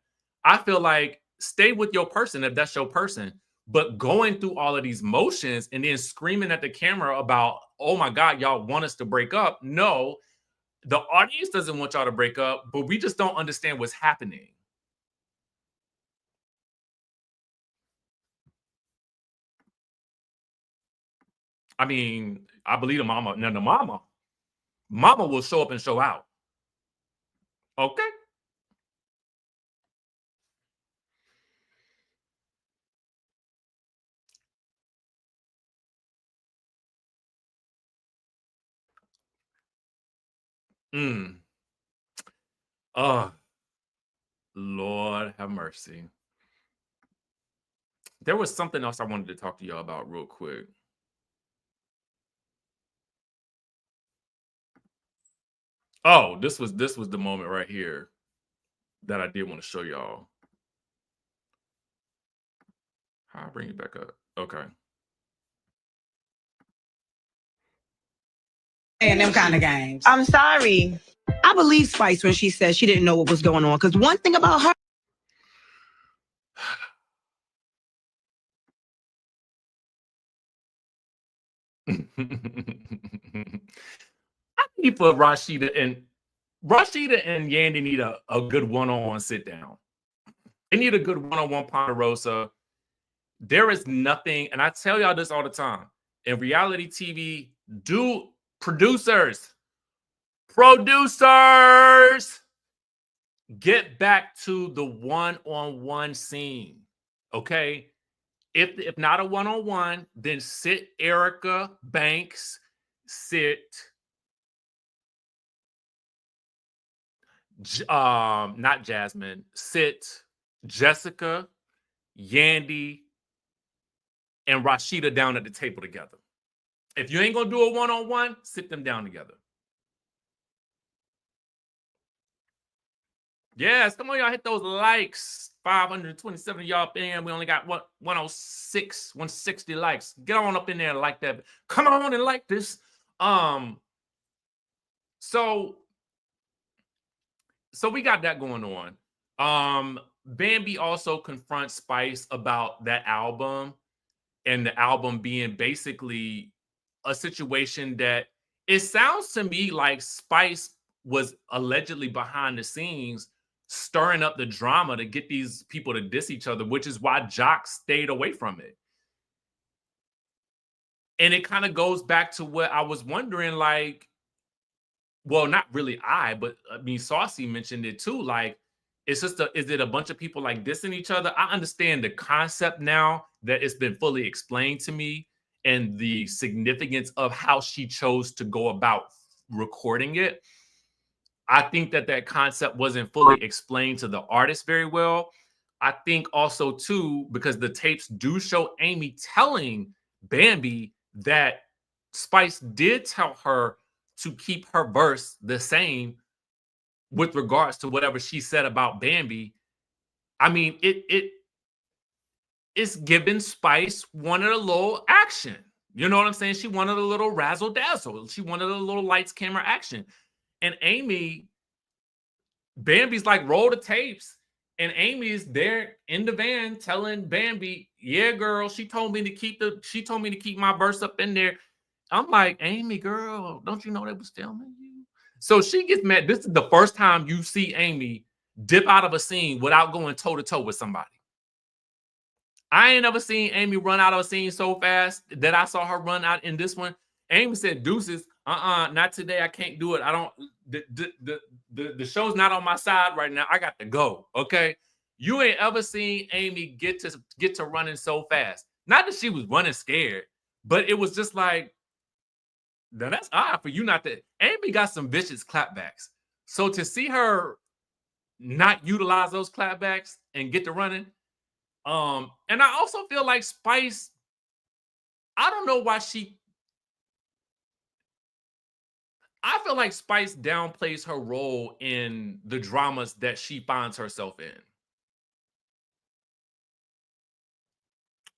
I feel like stay with your person if that's your person. But going through all of these motions and then screaming at the camera about, oh my God, y'all want us to break up. No, the audience doesn't want y'all to break up, but we just don't understand what's happening. I mean, I believe the mama. Now, the mama will show up and show out. Okay. Mm. Oh, Lord have mercy. There was something else I wanted to talk to y'all about real quick. Oh, this was the moment right here that I did want to show y'all. How I bring it back up? Okay. And them kind of games. I'm sorry. I believe Spice when she said she didn't know what was going on. Because one thing about her. I need for Rasheeda and Yandy need a good one-on-one sit down. They need a good one-on-one Ponderosa. There is nothing, and I tell y'all this all the time. In reality TV, producers, get back to the one-on-one scene. Okay. If not a one-on-one, then sit Erica Banks, sit not Jasmine, sit Jessica, Yandy, and Rasheeda down at the table together. If you ain't gonna do a one-on-one, sit them down together. Yes, come on, y'all, hit those likes. 527 of y'all up in here. We only got 106, 160 likes. Get on up in there and like that. Come on and like this. So we got that going on. Bambi also confronts Spice about that album, and the album being basically a situation that it sounds to me like Spice was allegedly behind the scenes stirring up the drama to get these people to diss each other, which is why Jock stayed away from it. And it kind of goes back to what I was wondering, like, well, not really but I mean, Saucy mentioned it too. Like, it's just is it a bunch of people like dissing each other? I understand the concept now that it's been fully explained to me and the significance of how she chose to go about recording it. I think that concept wasn't fully explained to the artist very well. I think also too, because the tapes do show Amy telling Bambi that Spice did tell her to keep her verse the same with regards to whatever she said about Bambi. I mean, it's giving Spice wanted a little action. You know what I'm saying? She wanted a little razzle dazzle. She wanted a little lights, camera action. And Amy, Bambi's like, roll the tapes. And Amy's there in the van telling Bambi, yeah, girl, she told me to keep my verse up in there. I'm like, Amy, girl, don't you know they was filming you? So she gets mad. This is the first time you see Amy dip out of a scene without going toe-to-toe with somebody. I ain't never seen Amy run out of a scene so fast that I saw her run out in this one. Amy said, deuces, not today. I can't do it. I don't, the show's not on my side right now. I got to go, okay? You ain't ever seen Amy get to running so fast. Not that she was running scared, but it was just like, now that's odd for you not to. Amy got some vicious clapbacks. So to see her not utilize those clapbacks and get to running, and I also feel like Spice, I don't know why I feel like Spice downplays her role in the dramas that she finds herself in.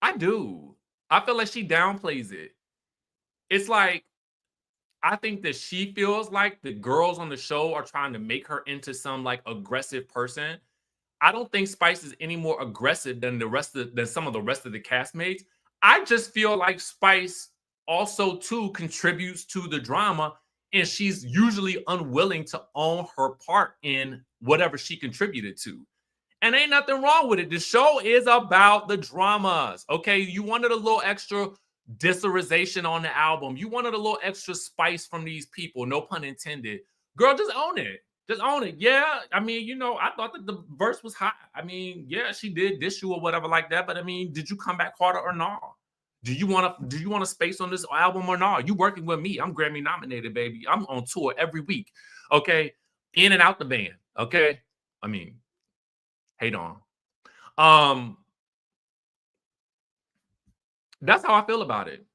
I do. I feel like she downplays it. It's like, I think that she feels like the girls on the show are trying to make her into some like aggressive person. I don't think Spice is any more aggressive than some of the rest of the castmates. I just feel like Spice also too contributes to the drama, and she's usually unwilling to own her part in whatever she contributed to. And ain't nothing wrong with it. The show is about the dramas. Okay, you wanted a little extra disserization on the album. You wanted a little extra spice from these people. No pun intended. Girl, just own it. Just own it. Yeah, I mean, you know, I thought that the verse was hot. I mean, yeah, she did diss you or whatever like that. But I mean, did you come back harder or not? Do you want a space on this album or not? You working with me? I'm Grammy nominated, baby. I'm on tour every week. Okay, in and out the band. Okay, I mean, hate on. That's how I feel about it.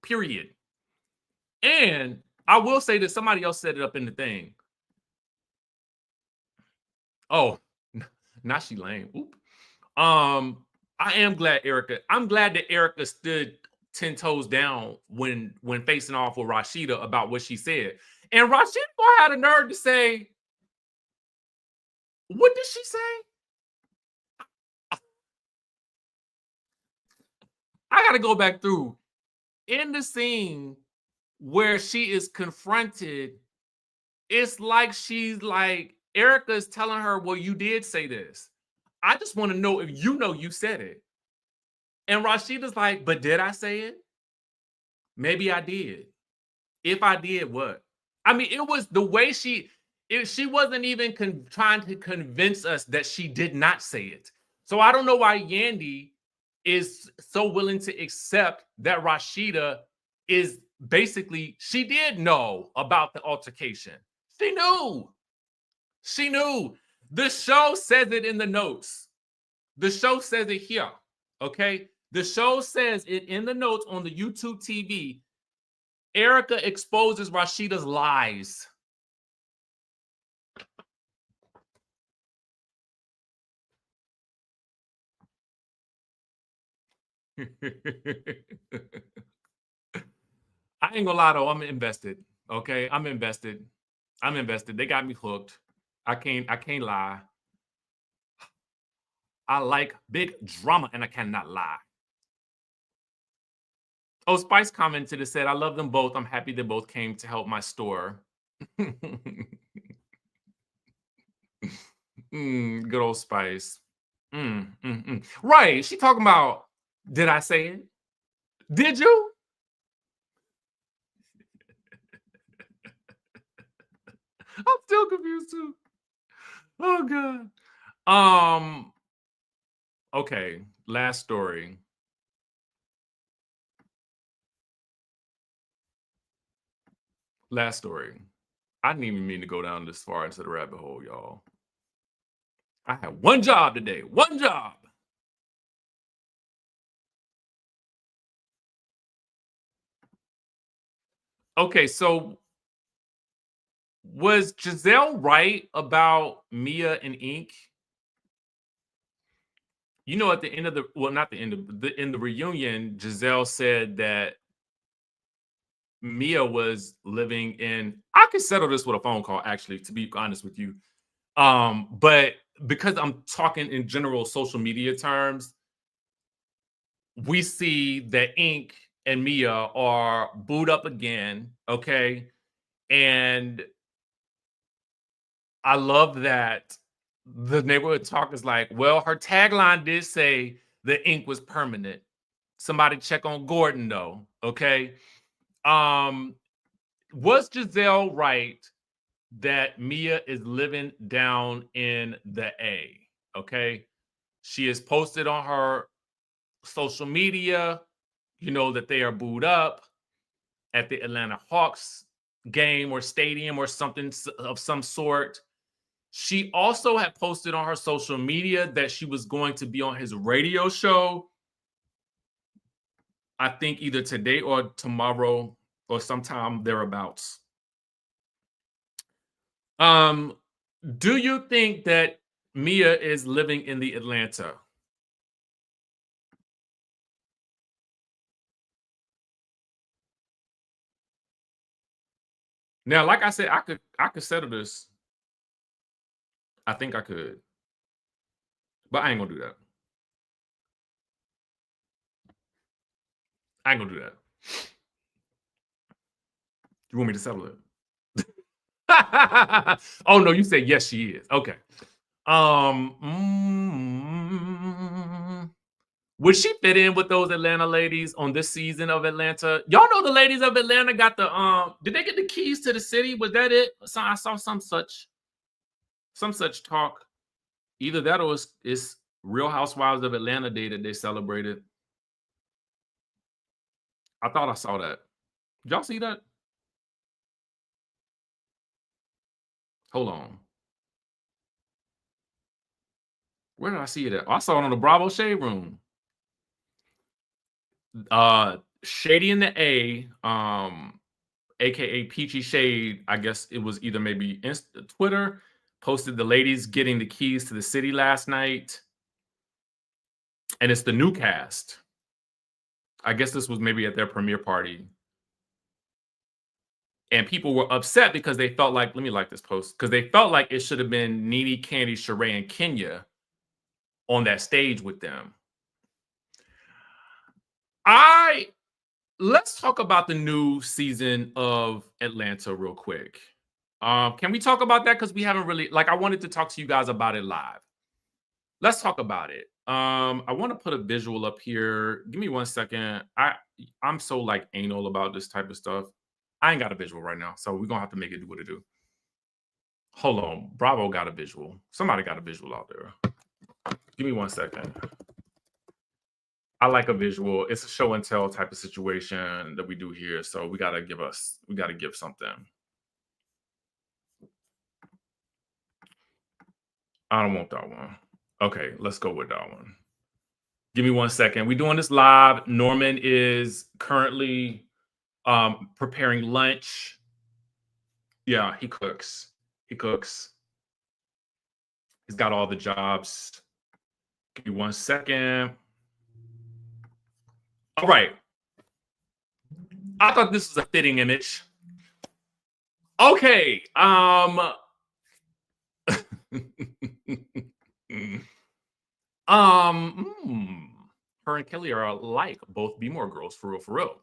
Period. And I will say that somebody else set it up in the thing. Oh, not she lame. Oop. I am glad I'm glad that Erica stood 10 toes down when facing off with Rasheeda about what she said. And Rasheeda had a nerve to say, what did she say? I gotta go back through. In the scene where she is confronted, it's like she's like, Erica's telling her, well, you did say this. I just want to know if you know you said it. And Rasheeda's like, but did I say it? Maybe I did. If I did, what? I mean, it was the way she wasn't even trying to convince us that she did not say it. So I don't know why Yandy is so willing to accept that Rasheeda is basically, she did know about the altercation. She knew. She knew. The show says it in the notes. The show says it here. Okay? The show says it in the notes on the YouTube TV. Erica exposes Rasheeda's lies. I ain't gonna lie though, I'm invested. Okay, I'm invested. I'm invested. They got me hooked. I can't lie. I like big drama and I cannot lie. Oh, Spice commented and said, I love them both. I'm happy they both came to help my store. Good old Spice. Right. She talking about, did I say it? Did you? I'm still confused too. Oh God. Okay, last story. Last story. I didn't even mean to go down this far into the rabbit hole, y'all. I had one job today. One job. Okay, so was Giselle right about Mia and Ink? You know, at the end of the, well, not the end of the, in the reunion, Giselle said that Mia was living in, I could settle this with a phone call, actually, to be honest with you. But because I'm talking in general social media terms, we see that Ink and Mia are booed up again, okay? And I love that the neighborhood talk is like, well, her tagline did say the ink was permanent. Somebody check on Gordon, though, okay? Was Giselle right that Mia is living down in the A, okay? She has posted on her social media, you know, that they are booed up at the Atlanta Hawks game or stadium or something of some sort. She also had posted on her social media that she was going to be on his radio show, I think either today or tomorrow or sometime thereabouts. Do you think that Mia is living in the Atlanta? Now, like I said, I could settle this. I think I could. But I ain't gonna do that. I ain't gonna do that. You want me to settle it? Oh no, you said yes, she is. Okay. Would she fit in with those Atlanta ladies on this season of Atlanta? Y'all know the ladies of Atlanta got the did they get the keys to the city? Was that it? So I saw some such. some such talk. Either that or it's Real Housewives of Atlanta Day that they celebrated. I thought I saw that. Did y'all see that? Hold on. Where did I see it at? Oh, I saw it on the Bravo Shade Room. Shady in the A, aka Peachy Shade, I guess it was either maybe Twitter, posted the ladies getting the keys to the city last night. And it's the new cast. I guess this was maybe at their premiere party. And people were upset because they felt like, let me like this post, because they felt like it should have been NeNe, Candy, Sheree, and Kenya on that stage with them. Let's talk about the new season of Atlanta real quick. Can we talk about that? Because we haven't really, I wanted to talk to you guys about it live. Let's talk about it. I want to put a visual up here. Give me 1 second. I'm so anal about this type of stuff. I ain't got a visual right now, so we're gonna have to make it do what it do. Hold on. Bravo got a visual. Somebody got a visual out there. Give me 1 second. I like a visual. It's a show and tell type of situation that we do here. So we gotta give something. I don't want that one. Okay, let's go with that one. Give me 1 second. We're doing this live. Norman is currently preparing lunch. Yeah, he cooks. He's got all the jobs. Give me 1 second. All right. I thought this was a fitting image. Okay. Her and Kelly are alike. Both Be More girls, for real, for real.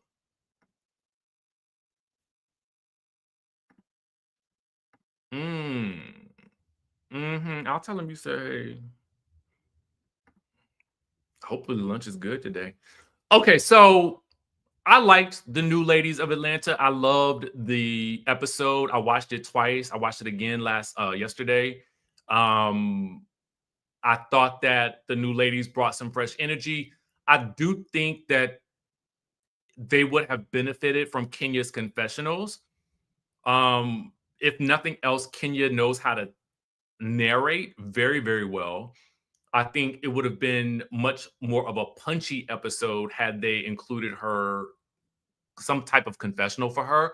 I'll tell him you say, hopefully the lunch is good today. Okay, so I liked the new ladies of Atlanta. I loved the episode. I watched it twice. I watched it again yesterday. I thought that the new ladies brought some fresh energy. I do think that they would have benefited from Kenya's confessionals. If nothing else, Kenya knows how to narrate very, very well. I think it would have been much more of a punchy episode had they included her, some type of confessional for her.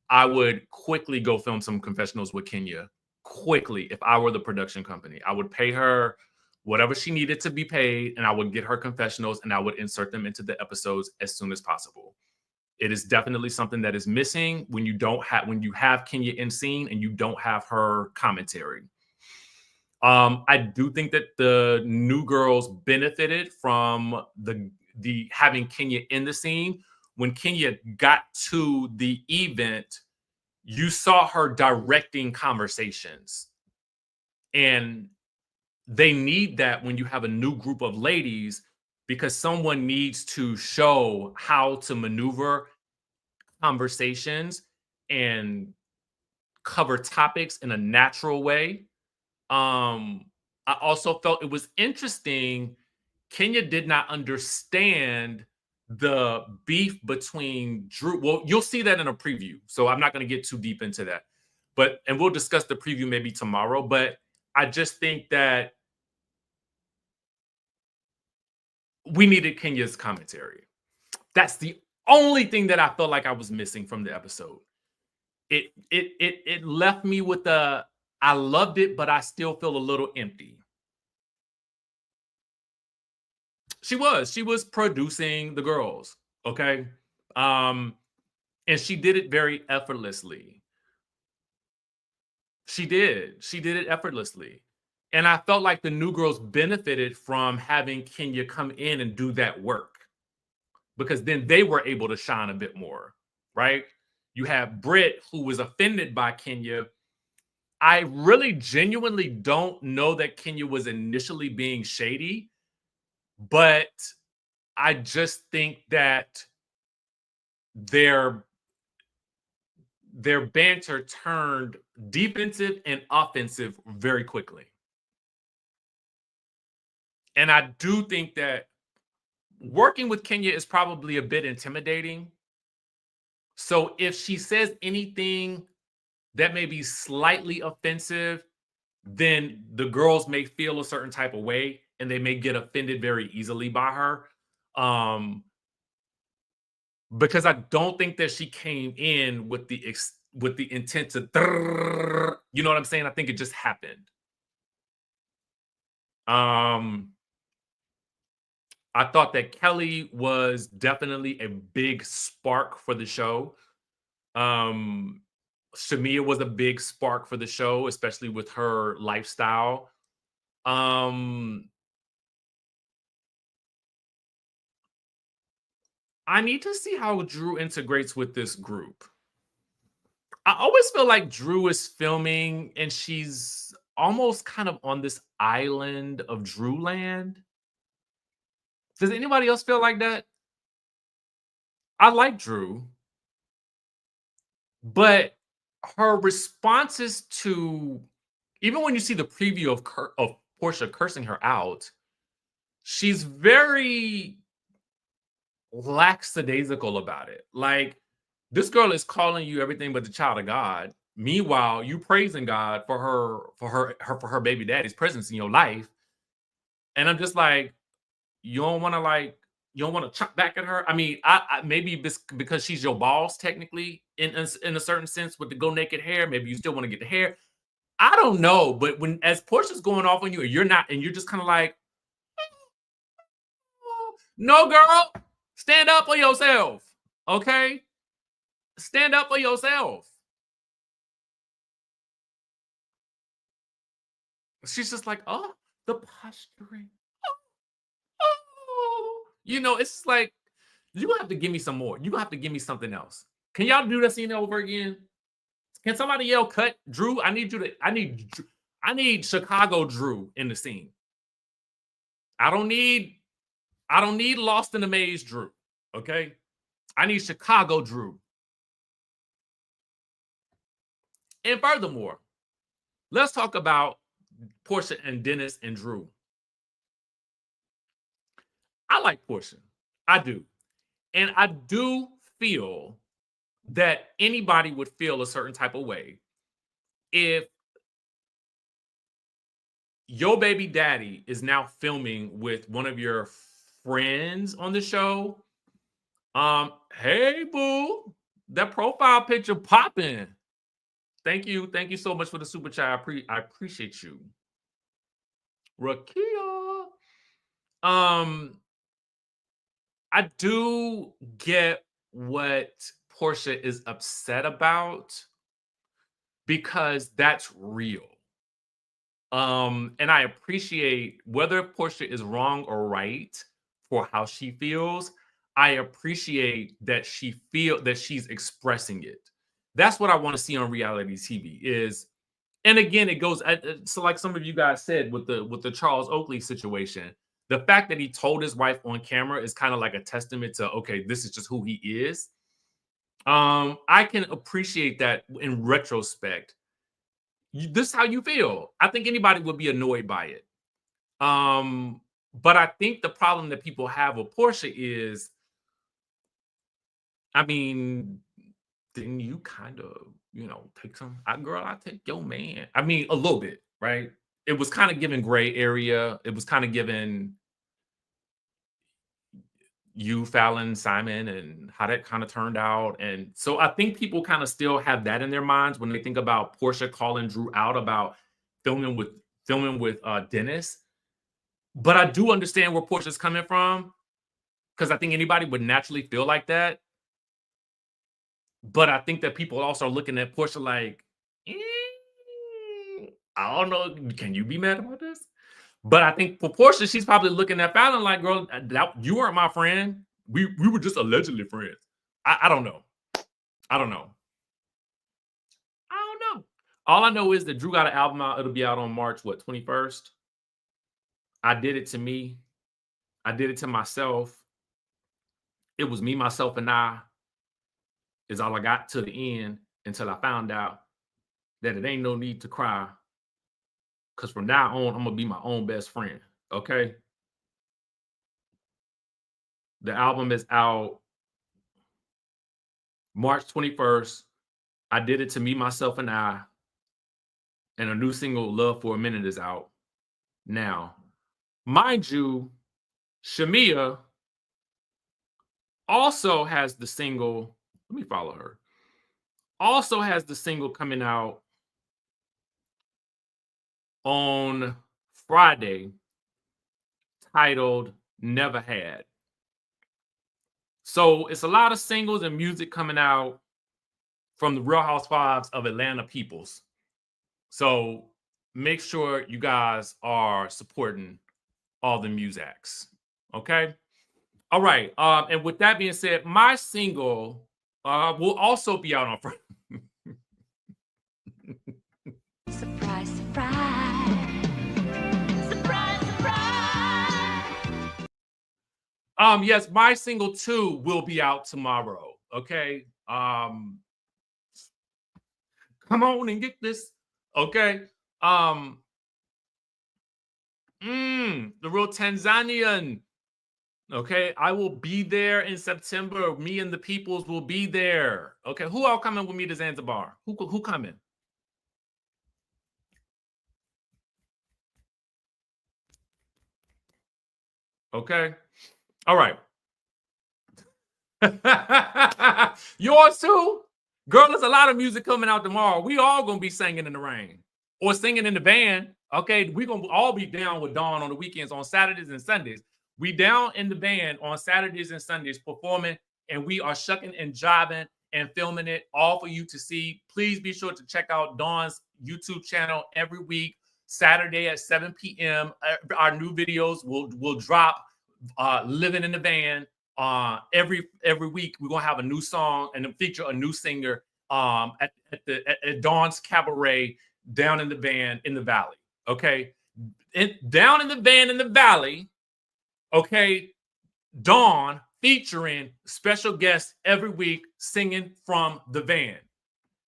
I would quickly go film some confessionals with Kenya. Quickly, if I were the production company, I would pay her whatever she needed to be paid, and I would get her confessionals and I would insert them into the episodes as soon as possible. It is definitely something that is missing when you have Kenya in scene and you don't have her commentary. I do think that the new girls benefited from the having Kenya in the scene. When Kenya got to the event, you saw her directing conversations. And they need that when you have a new group of ladies, because someone needs to show how to maneuver conversations and cover topics in a natural way. I also felt it was interesting. Kenya did not understand the beef between Drew. Well, you'll see that in a preview, so I'm not going to get too deep into that. And we'll discuss the preview maybe tomorrow. But I just think that we needed Kenya's commentary. That's the only thing that I felt like I was missing from the episode. It left me with I loved it, but I still feel a little empty. She was producing the girls, okay? And she did it very effortlessly. She did it effortlessly. And I felt like the new girls benefited from having Kenya come in and do that work, because then they were able to shine a bit more, right? You have Britt, who was offended by Kenya. I really genuinely don't know that Kenya was initially being shady, but I just think that their banter turned defensive and offensive very quickly. And I do think that working with Kenya is probably a bit intimidating. So if she says anything that may be slightly offensive, then the girls may feel a certain type of way and they may get offended very easily by her. Because I don't think that she came in with the intent to, you know what I'm saying? I think it just happened. I thought that Kelly was definitely a big spark for the show. Shamia was a big spark for the show, especially with her lifestyle. I need to see how Drew integrates with this group. I always feel like Drew is filming and she's almost kind of on this island of Drew land. Does anybody else feel like that? I like Drew, but her responses to, even when you see the preview of Portia cursing her out, she's very lackadaisical about it. Like, this girl is calling you everything but the child of God. Meanwhile, you praising God for her baby daddy's presence in your life. And I'm just like, you don't want to chuck back at her. I mean, I maybe because she's your boss technically in a certain sense with the go naked hair. Maybe you still want to get the hair. I don't know, but as Portia's going off on you, and you're not, and you're just kind of like, no, girl, stand up for yourself, okay? Stand up for yourself. She's just like, oh, the posturing. Oh. You know, it's like, you're going to have to give me some more. You're going to have to give me something else. Can y'all do that scene over again? Can somebody yell, cut? Drew, I need Chicago Drew in the scene. I don't need Lost in the Maze Drew, okay? I need Chicago Drew. And furthermore, let's talk about Portia and Dennis and Drew. I like Portia. I do. And I do feel that anybody would feel a certain type of way if your baby daddy is now filming with one of your friends on the show. Hey, boo, that profile picture popping. Thank you so much for the super chat. I appreciate you, Rakia. I do get what Portia is upset about because that's real. And I appreciate whether Portia is wrong or right for how she feels. I appreciate that she's expressing it. That's what I want to see on reality TV is, and again, it goes so like some of you guys said with the Charles Oakley situation. The fact that he told his wife on camera is kind of like a testament to, okay, this is just who he is. I can appreciate that in retrospect. This is how you feel. I think anybody would be annoyed by it. But I think the problem that people have with Portia is, I mean, didn't you kind of, take some, girl, I take your man. I mean, a little bit, right? It was kind of given gray area. It was kind of given you, Fallon, Simon, and how that kind of turned out. And so I think people kind of still have that in their minds when they think about Portia calling Drew out about filming with Dennis. But I do understand where Portia's coming from, because I think anybody would naturally feel like that. But I think that people also are looking at Portia like, I don't know, can you be mad about this? But I think for Portia, she's probably looking at Fallon like, girl, you weren't my friend. We were just allegedly friends. I don't know. I don't know. All I know is that Drew got an album out. It'll be out on March, 21st? I did it to me. I did it to myself. It was me, myself, and I is all I got to the end. until I found out that it ain't no need to cry. Because from now on, I'm going to be my own best friend. Okay? The album is out March 21st. I Did It to Me, Myself, and I. And a new single, Love for a Minute, is out now. Mind you, Shamia also has the single. Let me follow her. Also has the single coming out on Friday titled Never Had. So it's a lot of singles and music coming out from the Real Housewives of Atlanta peoples. So make sure you guys are supporting all the musics. Okay? All right. And with that being said, my single will also be out on Friday. Surprise, surprise. Surprise, surprise. Yes, my single too will be out tomorrow. Okay. Come on and get this. Okay. The real Tanzanian. Okay, I will be there in September. Me and the peoples will be there. Okay, who all coming with me to Zanzibar? Who coming? Okay, all right. Yours too, girl. There's a lot of music coming out tomorrow. We all gonna be singing in the rain or singing in the van. Okay, we gonna all be down with Dawn on the weekends, on Saturdays and Sundays. We down in the band on Saturdays and Sundays performing, and we are shucking and jiving and filming it all for you to see. Please be sure to check out Dawn's YouTube channel every week, Saturday at 7 p.m. Our new videos will drop. Living in the van. Every week we're gonna have a new song and feature a new singer at Dawn's Cabaret down in the van in the valley. Okay, down in the van in the valley. Okay, Dawn featuring special guests every week singing from the van.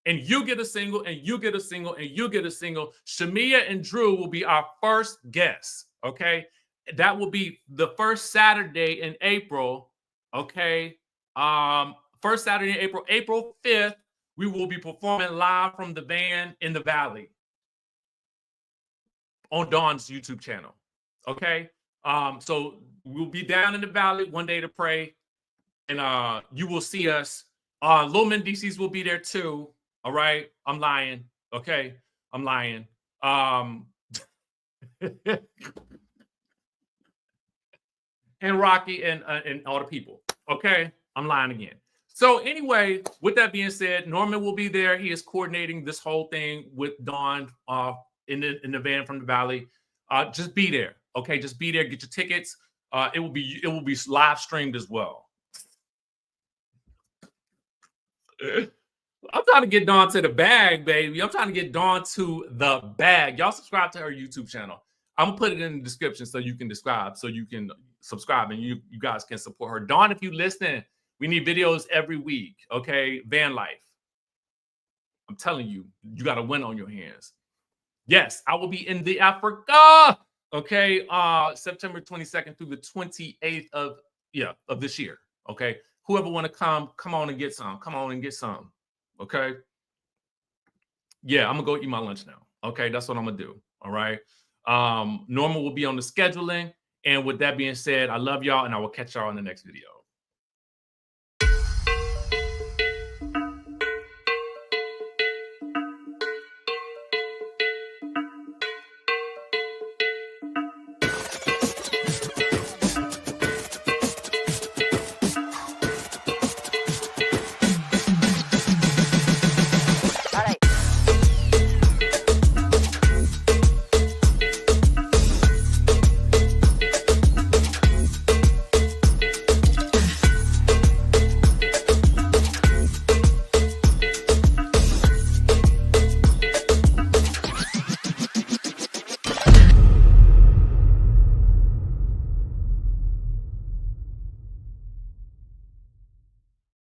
And you get a single, and you get a single, and you get a single. Shamia and Drew will be our first guests. Okay, that will be the first Saturday in April. Okay, first Saturday in April, April 5th, we will be performing live from the van in the valley on Dawn's YouTube channel. Okay, so we'll be down in the valley one day to pray, and you will see us. Lil Mendices will be there too. All right, I'm lying. Okay, I'm lying. And Rocky and all the people. Okay, I'm lying again. So anyway, with that being said, Norman will be there. He is coordinating this whole thing with Dawn in the van from the valley. Just be there. Okay, just be there. Get your tickets. It will be live streamed as well. I'm trying to get Dawn to the bag, baby. I'm trying to get Dawn to the bag. Y'all subscribe to her YouTube channel. I'm gonna put it in the description so you can subscribe and you guys can support her. Dawn, if you listen, we need videos every week. Okay, van life. I'm telling you, you got a win on your hands. Yes, I will be in the Africa. Okay, September 22nd through the 28th of this year. Okay, whoever want to come on and get some. Come on and get some. Okay. Yeah, I'm gonna go eat my lunch now. Okay, that's what I'm gonna do. All right. Norman will be on the scheduling. And with that being said, I love y'all, and I will catch y'all in the next video.